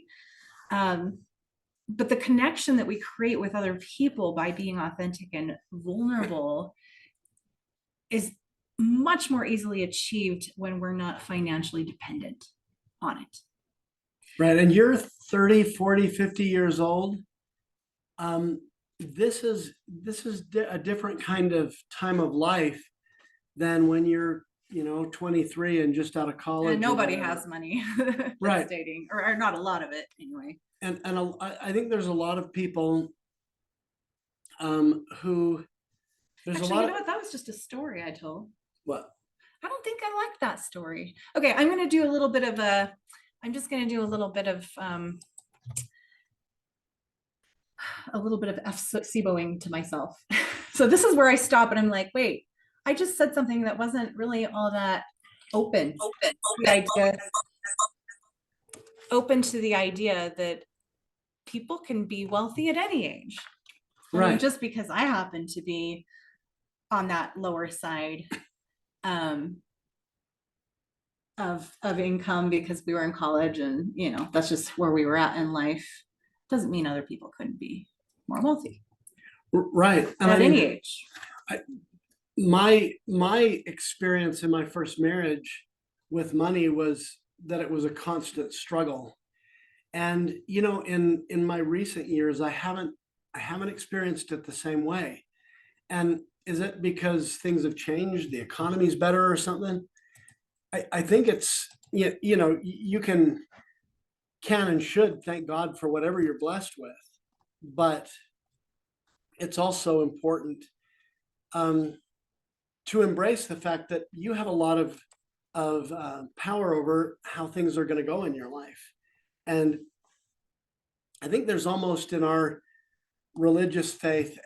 But the connection that we create with other people by being authentic and vulnerable is much more easily achieved when we're not financially dependent on it. Right. And you're 30, 40, 50 years old. This is a different kind of time of life than when you're 23 and just out of college. And nobody has money. Right. Dating, or not a lot of it anyway. And I think there's a lot of people who there's Actually, a lot you know what? That was just a story I told. What? I don't think I like that story. Okay, I'm going to do a little bit of I'm just going to do a little bit of FCBOing to myself. So this is where I stop and I'm like, wait, I just said something that wasn't really all that open to the idea that people can be wealthy at any age. Right. I mean, just because I happen to be on that lower side of income because we were in college and that's just where we were at in life, doesn't mean other people couldn't be more wealthy. Right. And at any age. My experience in my first marriage with money was that it was a constant struggle. And in my recent years, I haven't experienced it the same way. And is it because things have changed, the economy's better or something? I think it's you can and should thank God for whatever you're blessed with, but it's also important to embrace the fact that you have a lot of power over how things are going to go in your life. And I think there's almost in our religious faith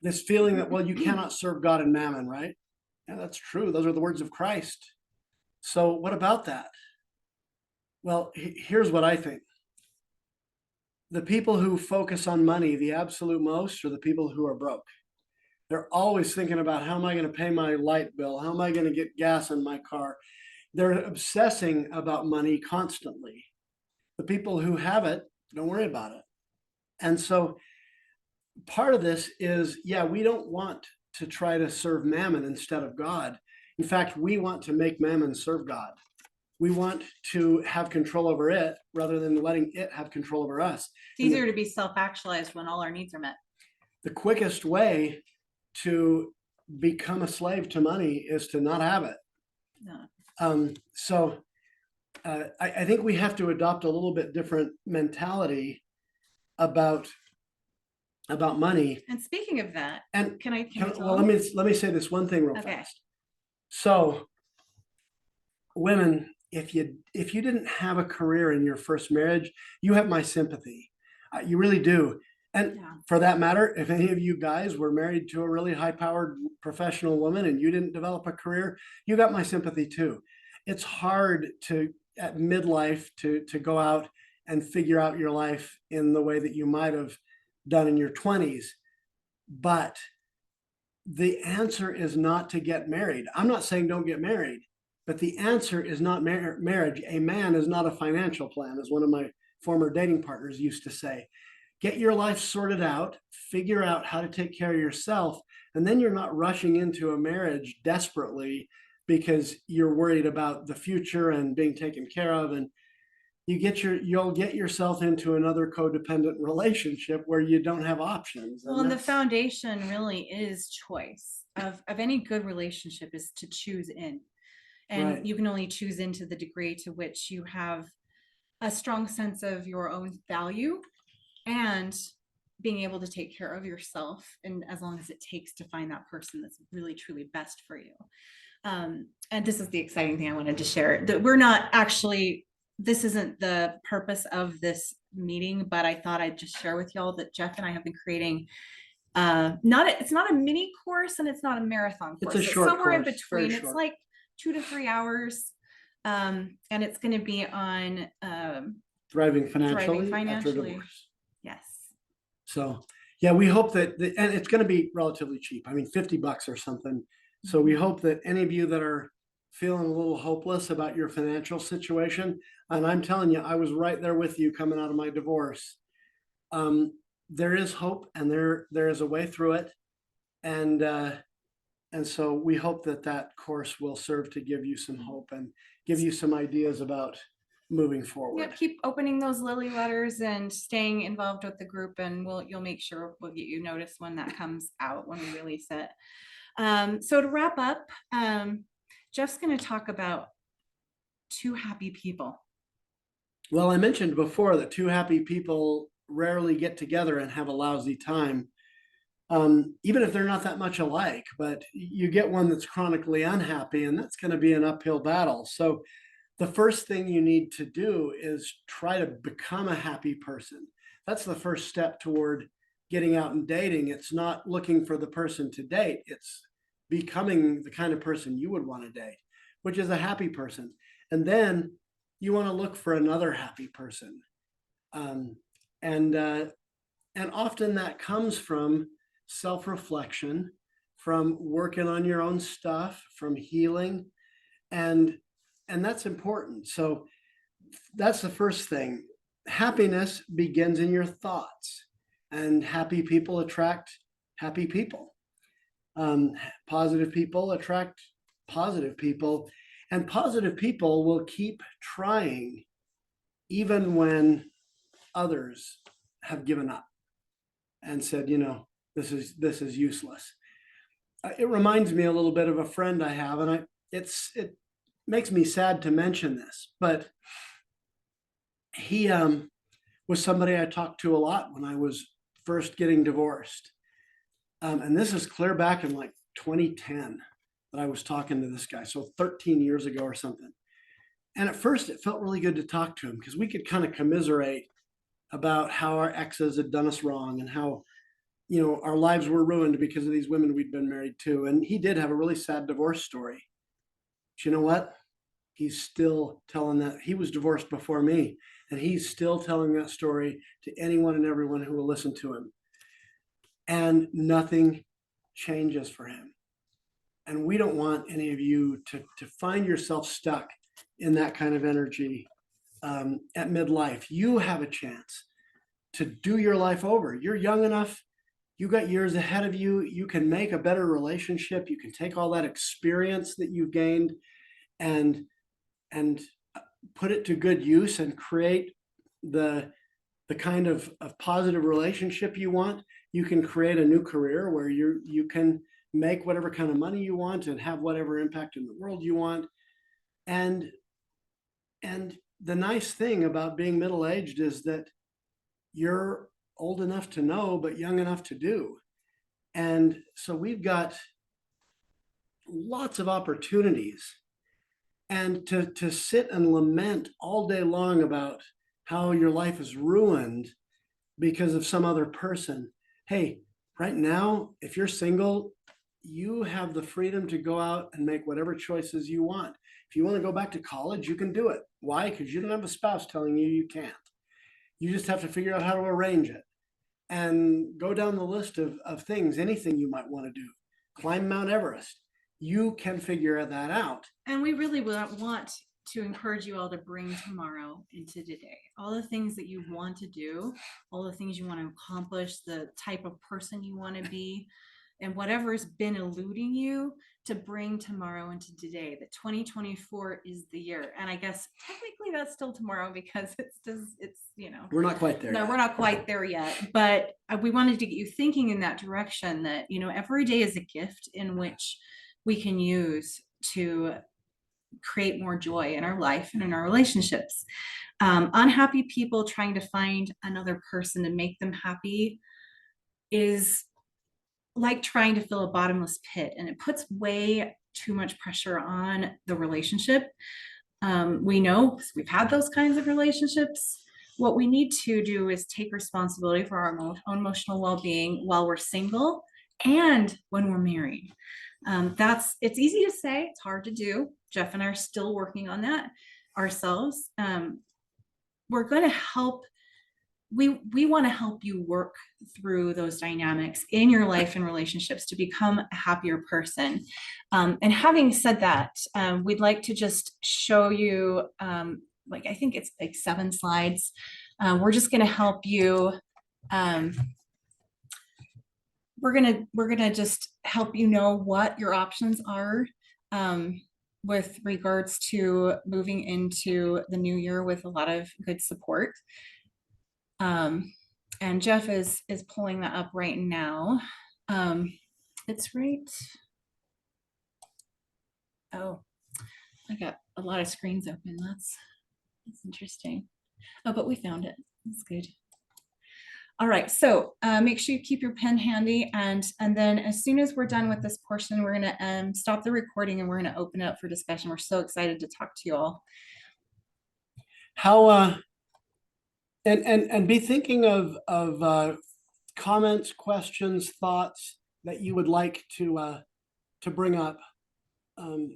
this feeling that, well, you cannot serve God and mammon, right? Yeah, that's true. Those are the words of Christ. So what about that? Well, here's what I think. The people who focus on money the absolute most are the people who are broke. They're always thinking about, how am I going to pay my light bill? How am I going to get gas in my car? They're obsessing about money constantly. The people who have it don't worry about it. And so part of this is, we don't want to try to serve mammon instead of God. In fact, we want to make mammon serve God. We want to have control over it rather than letting it have control over us. It's easier to be self-actualized when all our needs are met. The quickest way to become a slave to money is to not have it. No. I think we have to adopt a little bit different mentality about money. And speaking of that, and well, let me say this one thing real fast. So women, if you didn't have a career in your first marriage, you have my sympathy. You really do. And Yeah. for that matter, if any of you guys were married to a really high-powered professional woman and you didn't develop a career, you got my sympathy too. It's hard to, at midlife, to go out and figure out your life in the way that you might have done in your 20s. But the answer is not to get married. I'm not saying don't get married, but the answer is not marriage. A man is not a financial plan, as one of my former dating partners used to say. Get your life sorted out, figure out how to take care of yourself, and then you're not rushing into a marriage desperately because you're worried about the future and being taken care of. And you'll get yourself into another codependent relationship where you don't have options. Well, and the foundation really is choice of any good relationship is to choose in. And Right. you can only choose in to the degree to which you have a strong sense of your own value and being able to take care of yourself, and as long as it takes to find that person that's really truly best for you. And this is the exciting thing I wanted to share, that we're not actually, this isn't the purpose of this meeting, but I thought I'd just share with y'all that Jeff and I have been creating it's not a mini course and it's not a marathon course. It's a short somewhere in course, very between. It's short. like 2 to 3 hours. And it's going to be on Thriving financially after financially. divorce. Yes. So yeah, we hope that, and it's going to be relatively cheap. I mean, $50 or something. So we hope that any of you that are feeling a little hopeless about your financial situation, and I'm telling you, I was right there with you coming out of my divorce. There is hope, and there is a way through it, and so we hope that that course will serve to give you some hope and give you some ideas about moving forward. Yep, keep opening those Lily letters and staying involved with the group, and you'll make sure we'll get you notice when that comes out, when we release it. So to wrap up, Jeff's going to talk about 2 happy people. Well, I mentioned before that 2 happy people rarely get together and have a lousy time, even if they're not that much alike. But you get one that's chronically unhappy, and that's going to be an uphill battle. So the first thing you need to do is try to become a happy person. That's the first step toward getting out and dating. It's not looking for the person to date. It's becoming the kind of person you would want to date, which is a happy person. And then you want to look for another happy person. And often that comes from self-reflection, from working on your own stuff, from healing, and that's important. So that's the first thing. Happiness begins in your thoughts, and happy people attract happy people. Positive people attract positive people, and positive people will keep trying even when others have given up and said, this is useless. It reminds me a little bit of a friend I have, and it makes me sad to mention this, but he was somebody I talked to a lot when I was first getting divorced. And this is clear back in like 2010 that I was talking to this guy, so 13 years ago or something. And at first it felt really good to talk to him because we could kind of commiserate about how our exes had done us wrong and how, our lives were ruined because of these women we'd been married to. And he did have a really sad divorce story. But you know what? He's still telling that. He was divorced before me, and he's still telling that story to anyone and everyone who will listen to him. And nothing changes for him. And we don't want any of you to find yourself stuck in that kind of energy at midlife. You have a chance to do your life over. You're young enough. You got years ahead of you. You can make a better relationship. You can take all that experience that you've gained and put it to good use and create the kind of positive relationship you want. You can create a new career where you can make whatever kind of money you want and have whatever impact in the world you want. And the nice thing about being middle-aged is that you're old enough to know, but young enough to do. And so we've got lots of opportunities. And to sit and lament all day long about how your life is ruined because of some other person. Hey, right now, if you're single, you have the freedom to go out and make whatever choices you want. If you want to go back to college, you can do it. Why? Because you don't have a spouse telling you you can't. You just have to figure out how to arrange it and go down the list of things, anything you might want to do. Climb Mount Everest. You can figure that out. And we really want to encourage you all to bring tomorrow into today. All the things that you want to do, all the things you want to accomplish, the type of person you want to be, and whatever's been eluding you, to bring tomorrow into today. That 2024 is the year. And I guess technically that's still tomorrow, because it's We're not quite there. no, yet. we're not quite there yet, but we wanted to get you thinking in that direction, that, every day is a gift in which we can use to create more joy in our life and in our relationships. Unhappy people trying to find another person to make them happy is like trying to fill a bottomless pit, and it puts way too much pressure on the relationship. We know, 'cause we've had those kinds of relationships. What we need to do is take responsibility for our own emotional well-being while we're single and when we're married. It's easy to say, it's hard to do. Jeff and I are still working on that ourselves. We're going to help. We want to help you work through those dynamics in your life and relationships to become a happier person. And having said that, we'd like to just show you, I think it's like 7 slides. We're just going to help you. We're gonna just help you know what your options are with regards to moving into the new year with a lot of good support. And Jeff is pulling that up right now. It's right. Oh, I got a lot of screens open. That's interesting. Oh, but we found it. That's good. All right, so make sure you keep your pen handy, and then as soon as we're done with this portion, we're gonna stop the recording and we're gonna open it up for discussion. We're so excited to talk to you all. How and be thinking of comments, questions, thoughts that you would like to bring up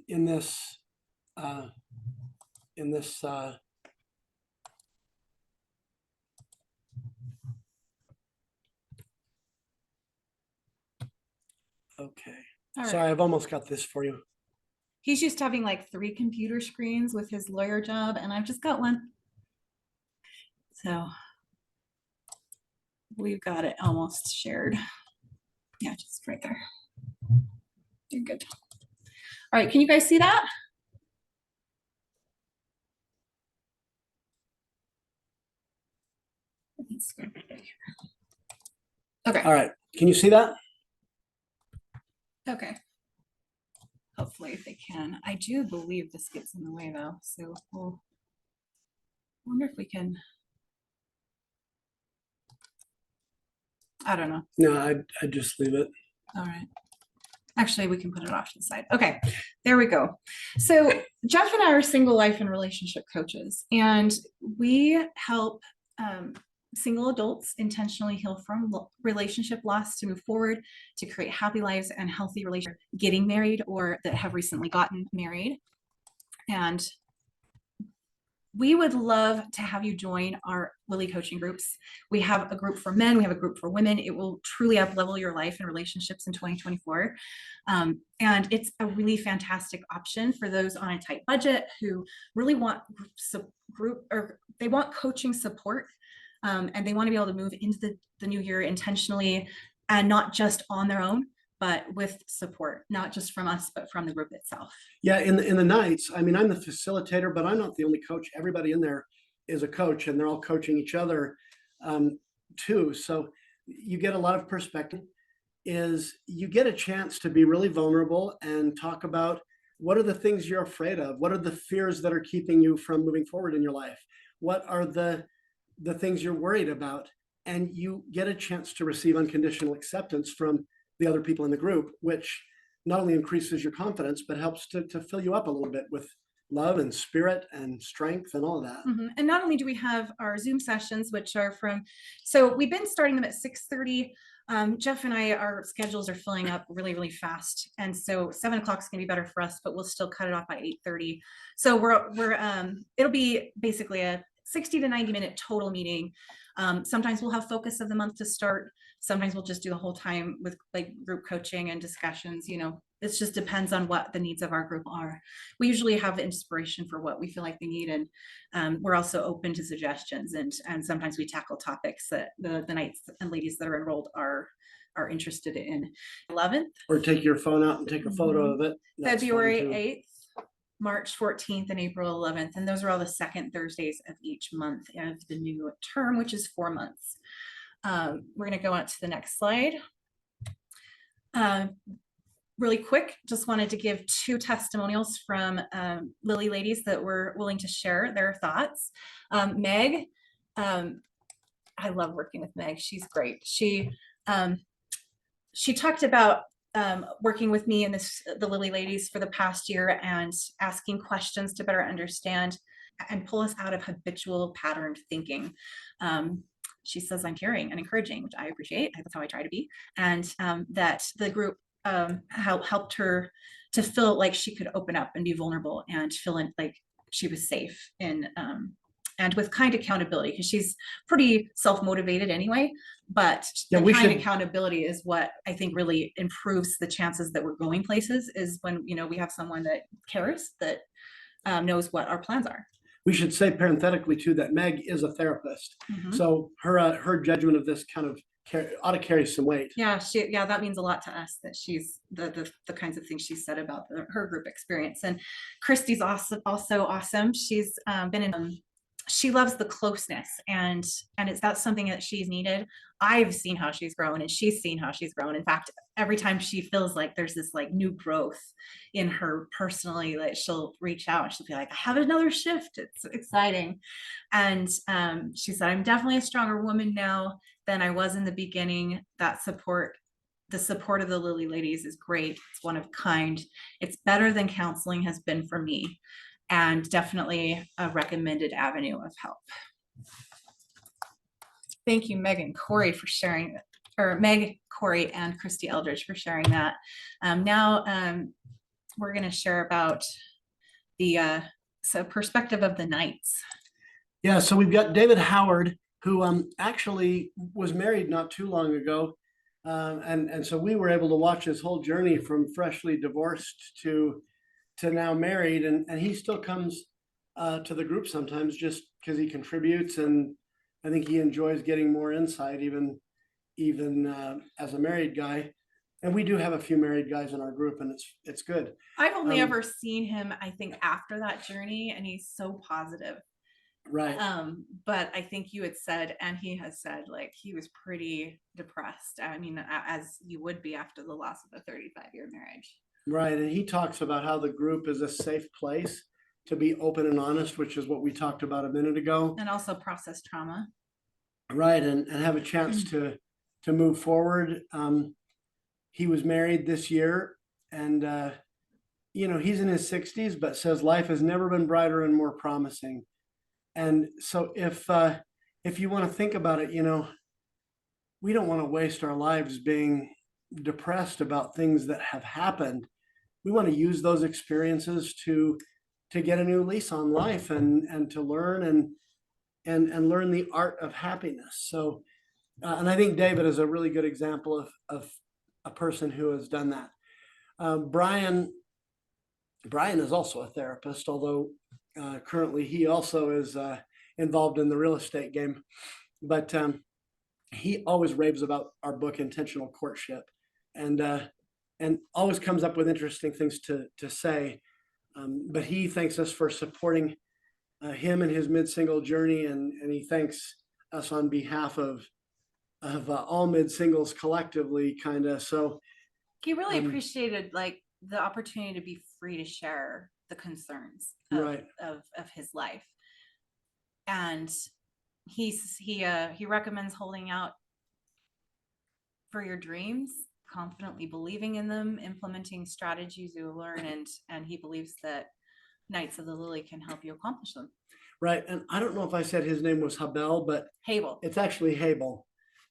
in this okay. All right. Sorry, I've almost got this for you. He's used to having like 3 computer screens with his lawyer job, and I've just got one. So we've got it almost shared. Yeah, just right there. You're good. All right, can you guys see that? Okay. All right, can you see that? Okay. Hopefully if they can. I do believe this gets in the way though, so we'll wonder if we can. I don't know. No, I'd just leave it. All right. Actually, we can put it off to the side. Okay, there we go. So Jeff and I are single life and relationship coaches, and we help single adults intentionally heal from relationship loss to move forward, to create happy lives and healthy relationships, getting married or that have recently gotten married. And we would love to have you join our Lily coaching groups. We have a group for men, we have a group for women. It will truly up-level your life and relationships in 2024. And it's a really fantastic option for those on a tight budget who really want they want coaching support. And they want to be able to move into the new year intentionally, and not just on their own, but with support, not just from us, but from the group itself. Yeah, in the nights, I mean, I'm the facilitator, but I'm not the only coach. Everybody in there is a coach, and they're all coaching each other too. So you get a lot of perspective. You get a chance to be really vulnerable and talk about what are the things you're afraid of? What are the fears that are keeping you from moving forward in your life? What are the things you're worried about? And you get a chance to receive unconditional acceptance from the other people in the group, which not only increases your confidence, but helps to fill you up a little bit with love and spirit and strength and all of that. And not only do we have our Zoom sessions, which are so we've been starting them at 6:30. Jeff and I, our schedules are filling up really, really fast. And so 7 o'clock is gonna be better for us, but we'll still cut it off by 8:30. So it'll be basically a 60 to 90-minute total meeting. Sometimes we'll have focus of the month to start. Sometimes we'll just do the whole time with like group coaching and discussions. It just depends on what the needs of our group are. We usually have inspiration for what we feel like they need, and we're also open to suggestions. And sometimes we tackle topics that the knights and ladies that are enrolled are interested in. 11th, Or take your phone out and take a photo of it. That's fun February too. 8th, March 14th, and April 11th. And those are all the second Thursdays of each month of the new term, which is 4 months. We're going to go on to the next slide. Really quick, just wanted to give 2 testimonials from Lily ladies that were willing to share their thoughts. Meg, I love working with Meg. She's great. She talked about working with me and the Lily ladies for the past year and asking questions to better understand and pull us out of habitual patterned thinking. She says I'm caring and encouraging, which I appreciate. That's how I try to be. And that the group helped her to feel like she could open up and be vulnerable and feel like she was safe and with kind accountability, because she's pretty self-motivated anyway, but the kind accountability is what I think really improves the chances that we're going places, is when we have someone that cares, that knows what our plans are. We should say parenthetically too that Meg is a therapist, so her judgment of this kind of ought to carry some weight. Yeah, that means a lot to us, that she's the kinds of things she said about her group experience. And Christy's also awesome. She's been in. She loves the closeness, and that's something that she's needed. I've seen how she's grown, and she's seen how she's grown. In fact, every time she feels like there's this like new growth in her personally, like she'll reach out and she'll be like, I have another shift. It's exciting. And she said, I'm definitely a stronger woman now than I was in the beginning. The support of the Lily ladies is great. It's one of a kind. It's better than counseling has been for me, and definitely a recommended avenue of help. Thank you, Meg and Corey, for sharing, or Meg, Corey, and Christy Eldridge for sharing that. Now we're going to share about the perspective of the knights. Yeah, so we've got David Howard, who actually was married not too long ago. And so we were able to watch his whole journey from freshly divorced to now married, and he still comes to the group sometimes just because he contributes, and I think he enjoys getting more insight even as a married guy. And we do have a few married guys in our group, and it's good. I've only ever seen him, I think, after that journey, and he's so positive. Right. But I think you had said, and he has said, like, he was pretty depressed. I mean, as you would be after the loss of a 35-year marriage. Right. And he talks about how the group is a safe place to be open and honest, which is what we talked about a minute ago. And also process trauma. Right. And have a chance to move forward. He was married this year, and he's in his 60s, but says life has never been brighter and more promising. And so if you want to think about it, we don't want to waste our lives being depressed about things that have happened. We want to use those experiences to get a new lease on life and to learn and learn the art of happiness. So, and I think David is a really good example of a person who has done that. Brian is also a therapist, although currently he also is involved in the real estate game. But he always raves about our book, Intentional Courtship, and always comes up with interesting things to say. But he thanks us for supporting him in his mid-single journey, and he thanks us on behalf of all mid-singles collectively, kind of. So he really appreciated like the opportunity to be free to share the concerns of his life, and he recommends holding out for your dreams, confidently believing in them, implementing strategies you learn, and he believes that Knights of the Lily can help you accomplish them. Right. And I don't know if I said his name was Habel, but Hable. it's actually Habel.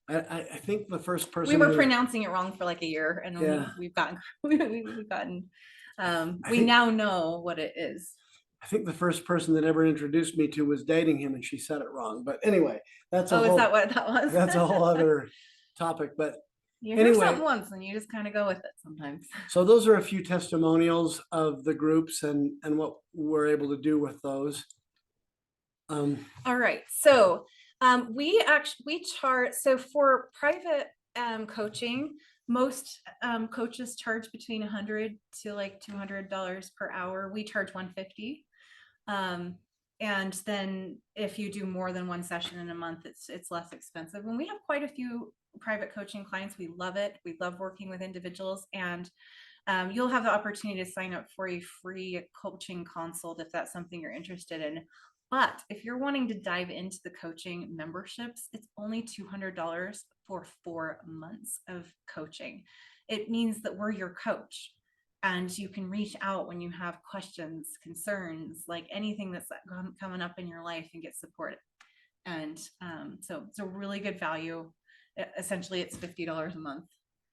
I think the first person We were who- pronouncing it wrong for like a year, and then Yeah. we've gotten we think- now know what it is. I think the first person that ever introduced me to was dating him, and she said it wrong. But anyway, that's a Oh, whole, is that what that was? that's a whole other topic. But You hear anyway. something once and you just kind of go with it sometimes. so those are a few testimonials of the groups and what we're able to do with those. All right. So we charge, so for private coaching, most coaches charge between $100 to like $200 per hour. We charge $150. And then if you do more than one session in a month, it's less expensive. And we have quite a few private coaching clients. We love it. We love working with individuals, and you'll have the opportunity to sign up for a free coaching consult if that's something you're interested in. But if you're wanting to dive into the coaching memberships, it's only $200 for 4 months of coaching. It means that we're your coach, and you can reach out when you have questions, concerns, like anything that's coming up in your life, and get support. And so it's a really good value. Essentially, it's $50 a month.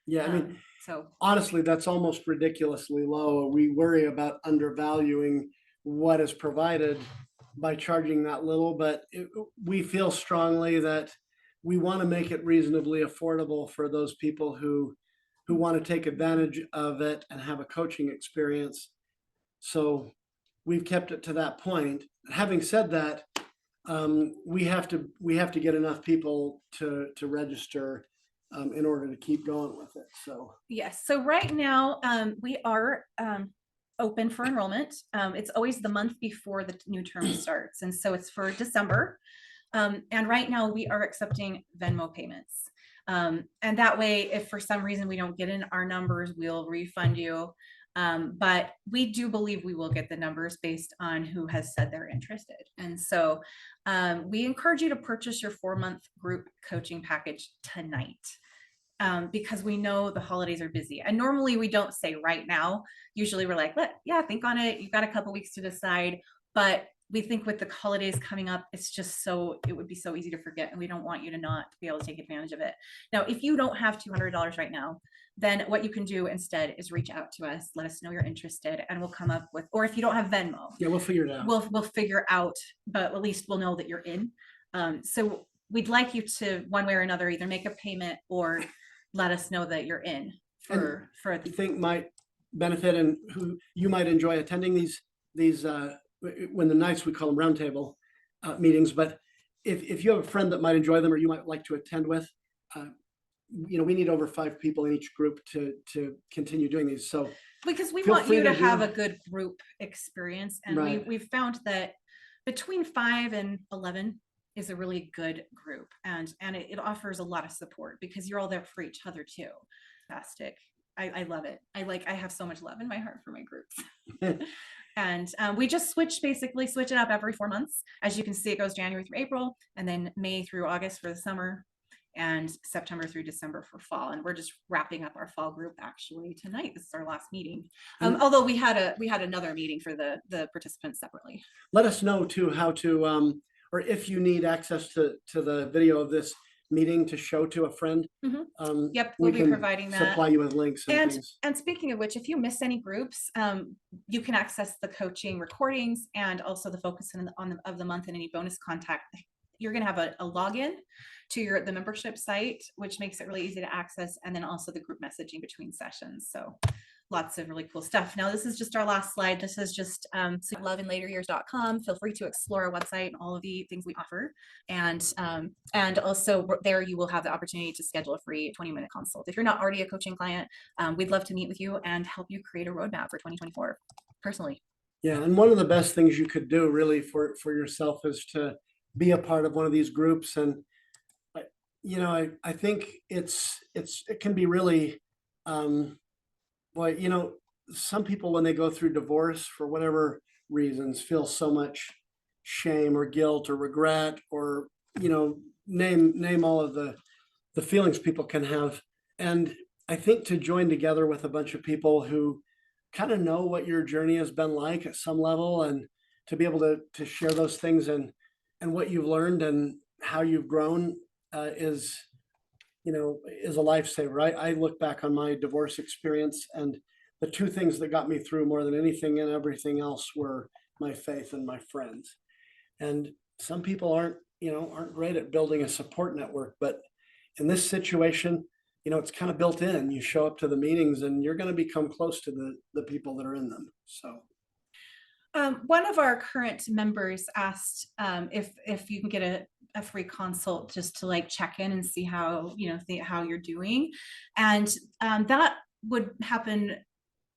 Yeah, I mean, so honestly, that's almost ridiculously low. We worry about undervaluing what is provided by charging that little, but we feel strongly that we want to make it reasonably affordable for those people who want to take advantage of it and have a coaching experience. So we've kept it to that point. Having said that, we have to get enough people to register in order to keep going with it. So yes. So right now we are open for enrollment. It's always the month before the new term starts, and so it's for December. And right now we are accepting Venmo payments. And that way, if for some reason we don't get in our numbers, we'll refund you. But we do believe we will get the numbers based on who has said they're interested. And so we encourage you to purchase your 4-month group coaching package tonight. Because we know the holidays are busy. And normally we don't say right now. Usually we're like, think on it. You've got a couple weeks to decide. But we think with the holidays coming up, it would be so easy to forget. And we don't want you to not be able to take advantage of it. Now, if you don't have $200 right now, then what you can do instead is reach out to us, let us know you're interested, and we'll come up with, or if you don't have Venmo, yeah, we'll figure it out. We'll figure out, but at least we'll know that you're in. So we'd like you to, one way or another, either make a payment or let us know that you're in for you think might benefit and who you might enjoy attending these when the nights, we call them roundtable meetings, but if you have a friend that might enjoy them or you might like to attend with, we need over 5 people in each group to continue doing these. So because we feel want free you to to have do- a good group experience, and Right. we've found that between 5 and 11 is a really good group, and it offers a lot of support because you're all there for each other too. Fantastic. I love it. I have so much love in my heart for my groups. And we just switch it up every 4 months. As you can see, it goes January through April, and then May through August for the summer, and September through December for fall. And we're just wrapping up our fall group actually tonight. This is our last meeting. Although we had another meeting for the participants separately. Let us know too how to or if you need access to the video of this meeting to show to a friend. Yep, we we'll be can providing that. supply you with links and things. And speaking of which, if you miss any groups, you can access the coaching recordings and also the focus of the month and any bonus contact. You're going to have a login to the membership site, which makes it really easy to access, and then also the group messaging between sessions. So lots of really cool stuff. Now, this is just our last slide. This is just loveinlateryears.com. Feel free to explore our website and all of the things we offer. And also there you will have the opportunity to schedule a free 20-minute consult. If you're not already a coaching client, we'd love to meet with you and help you create a roadmap for 2024 personally. Yeah, and one of the best things you could do really for yourself is to be a part of one of these groups. And I think it can be really some people, when they go through divorce for whatever reasons, feel so much shame or guilt or regret or name all of the feelings people can have. And I think to join together with a bunch of people who kind of know what your journey has been like at some level, and to be able to share those things and what you've learned and how you've grown is, is a lifesaver. Right? I look back on my divorce experience, and the two things that got me through more than anything and everything else were my faith and my friends. And some people aren't great at building a support network, but in this situation, it's kind of built in. You show up to the meetings and you're going to become close to the people that are in them. So one of our current members asked if you can get a free consult just to like check in and see how how you're doing, and that would happen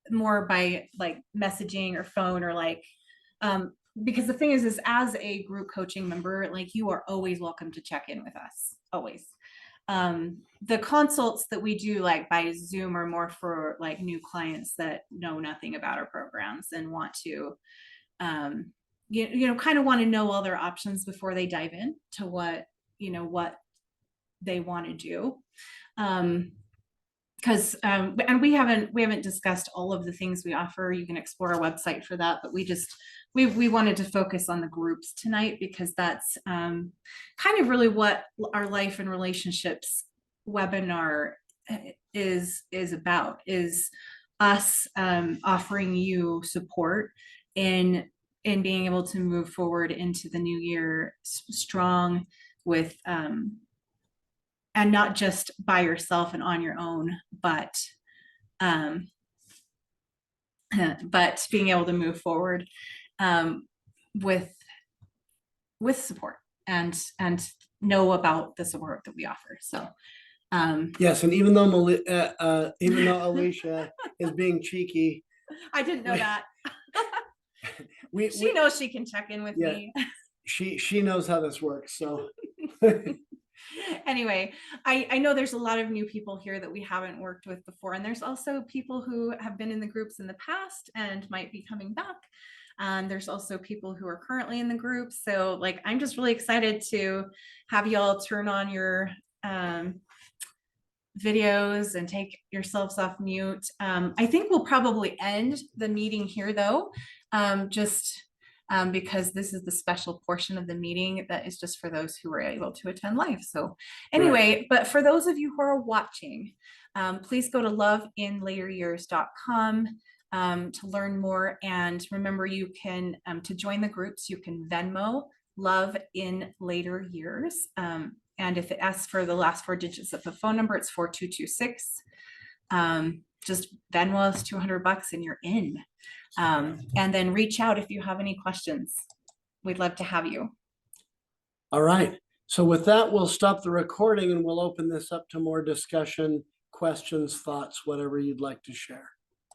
more by like messaging or phone or like because the thing is as a group coaching member, like you are always welcome to check in with us, always. The consults that we do like by Zoom are more for like new clients that know nothing about our programs and want to kind of want to know all their options before they dive in to what they want to do. Because and we haven't discussed all of the things we offer. You can explore our website for that, but we wanted to focus on the groups tonight because that's kind of really what our life and relationships webinar is about, is us offering you support in being able to move forward into the new year strong with and not just by yourself and on your own, but being able to move forward with support and know about the support that we offer. So yes, and even though Alicia is being cheeky, I didn't know that. She knows she can check in with me. She knows how this works. So anyway, I know there's a lot of new people here that we haven't worked with before, and there's also people who have been in the groups in the past and might be coming back. There's also people who are currently in the group. So like, I'm just really excited to have y'all turn on your videos and take yourselves off mute. I think we'll probably end the meeting here though, because this is the special portion of the meeting that is just for those who are able to attend live. So anyway, right. But for those of you who are watching, please go to loveinlateryears.com to learn more. And remember, you can, to join the groups, you can Venmo Love in Later Years. And if it asks for the last 4 digits of the phone number, it's 4226. Just Venmo us $200 and you're in. And then reach out if you have any questions. We'd love to have you. All right. So with that, we'll stop the recording and we'll open this up to more discussion, questions, thoughts, whatever you'd like to share.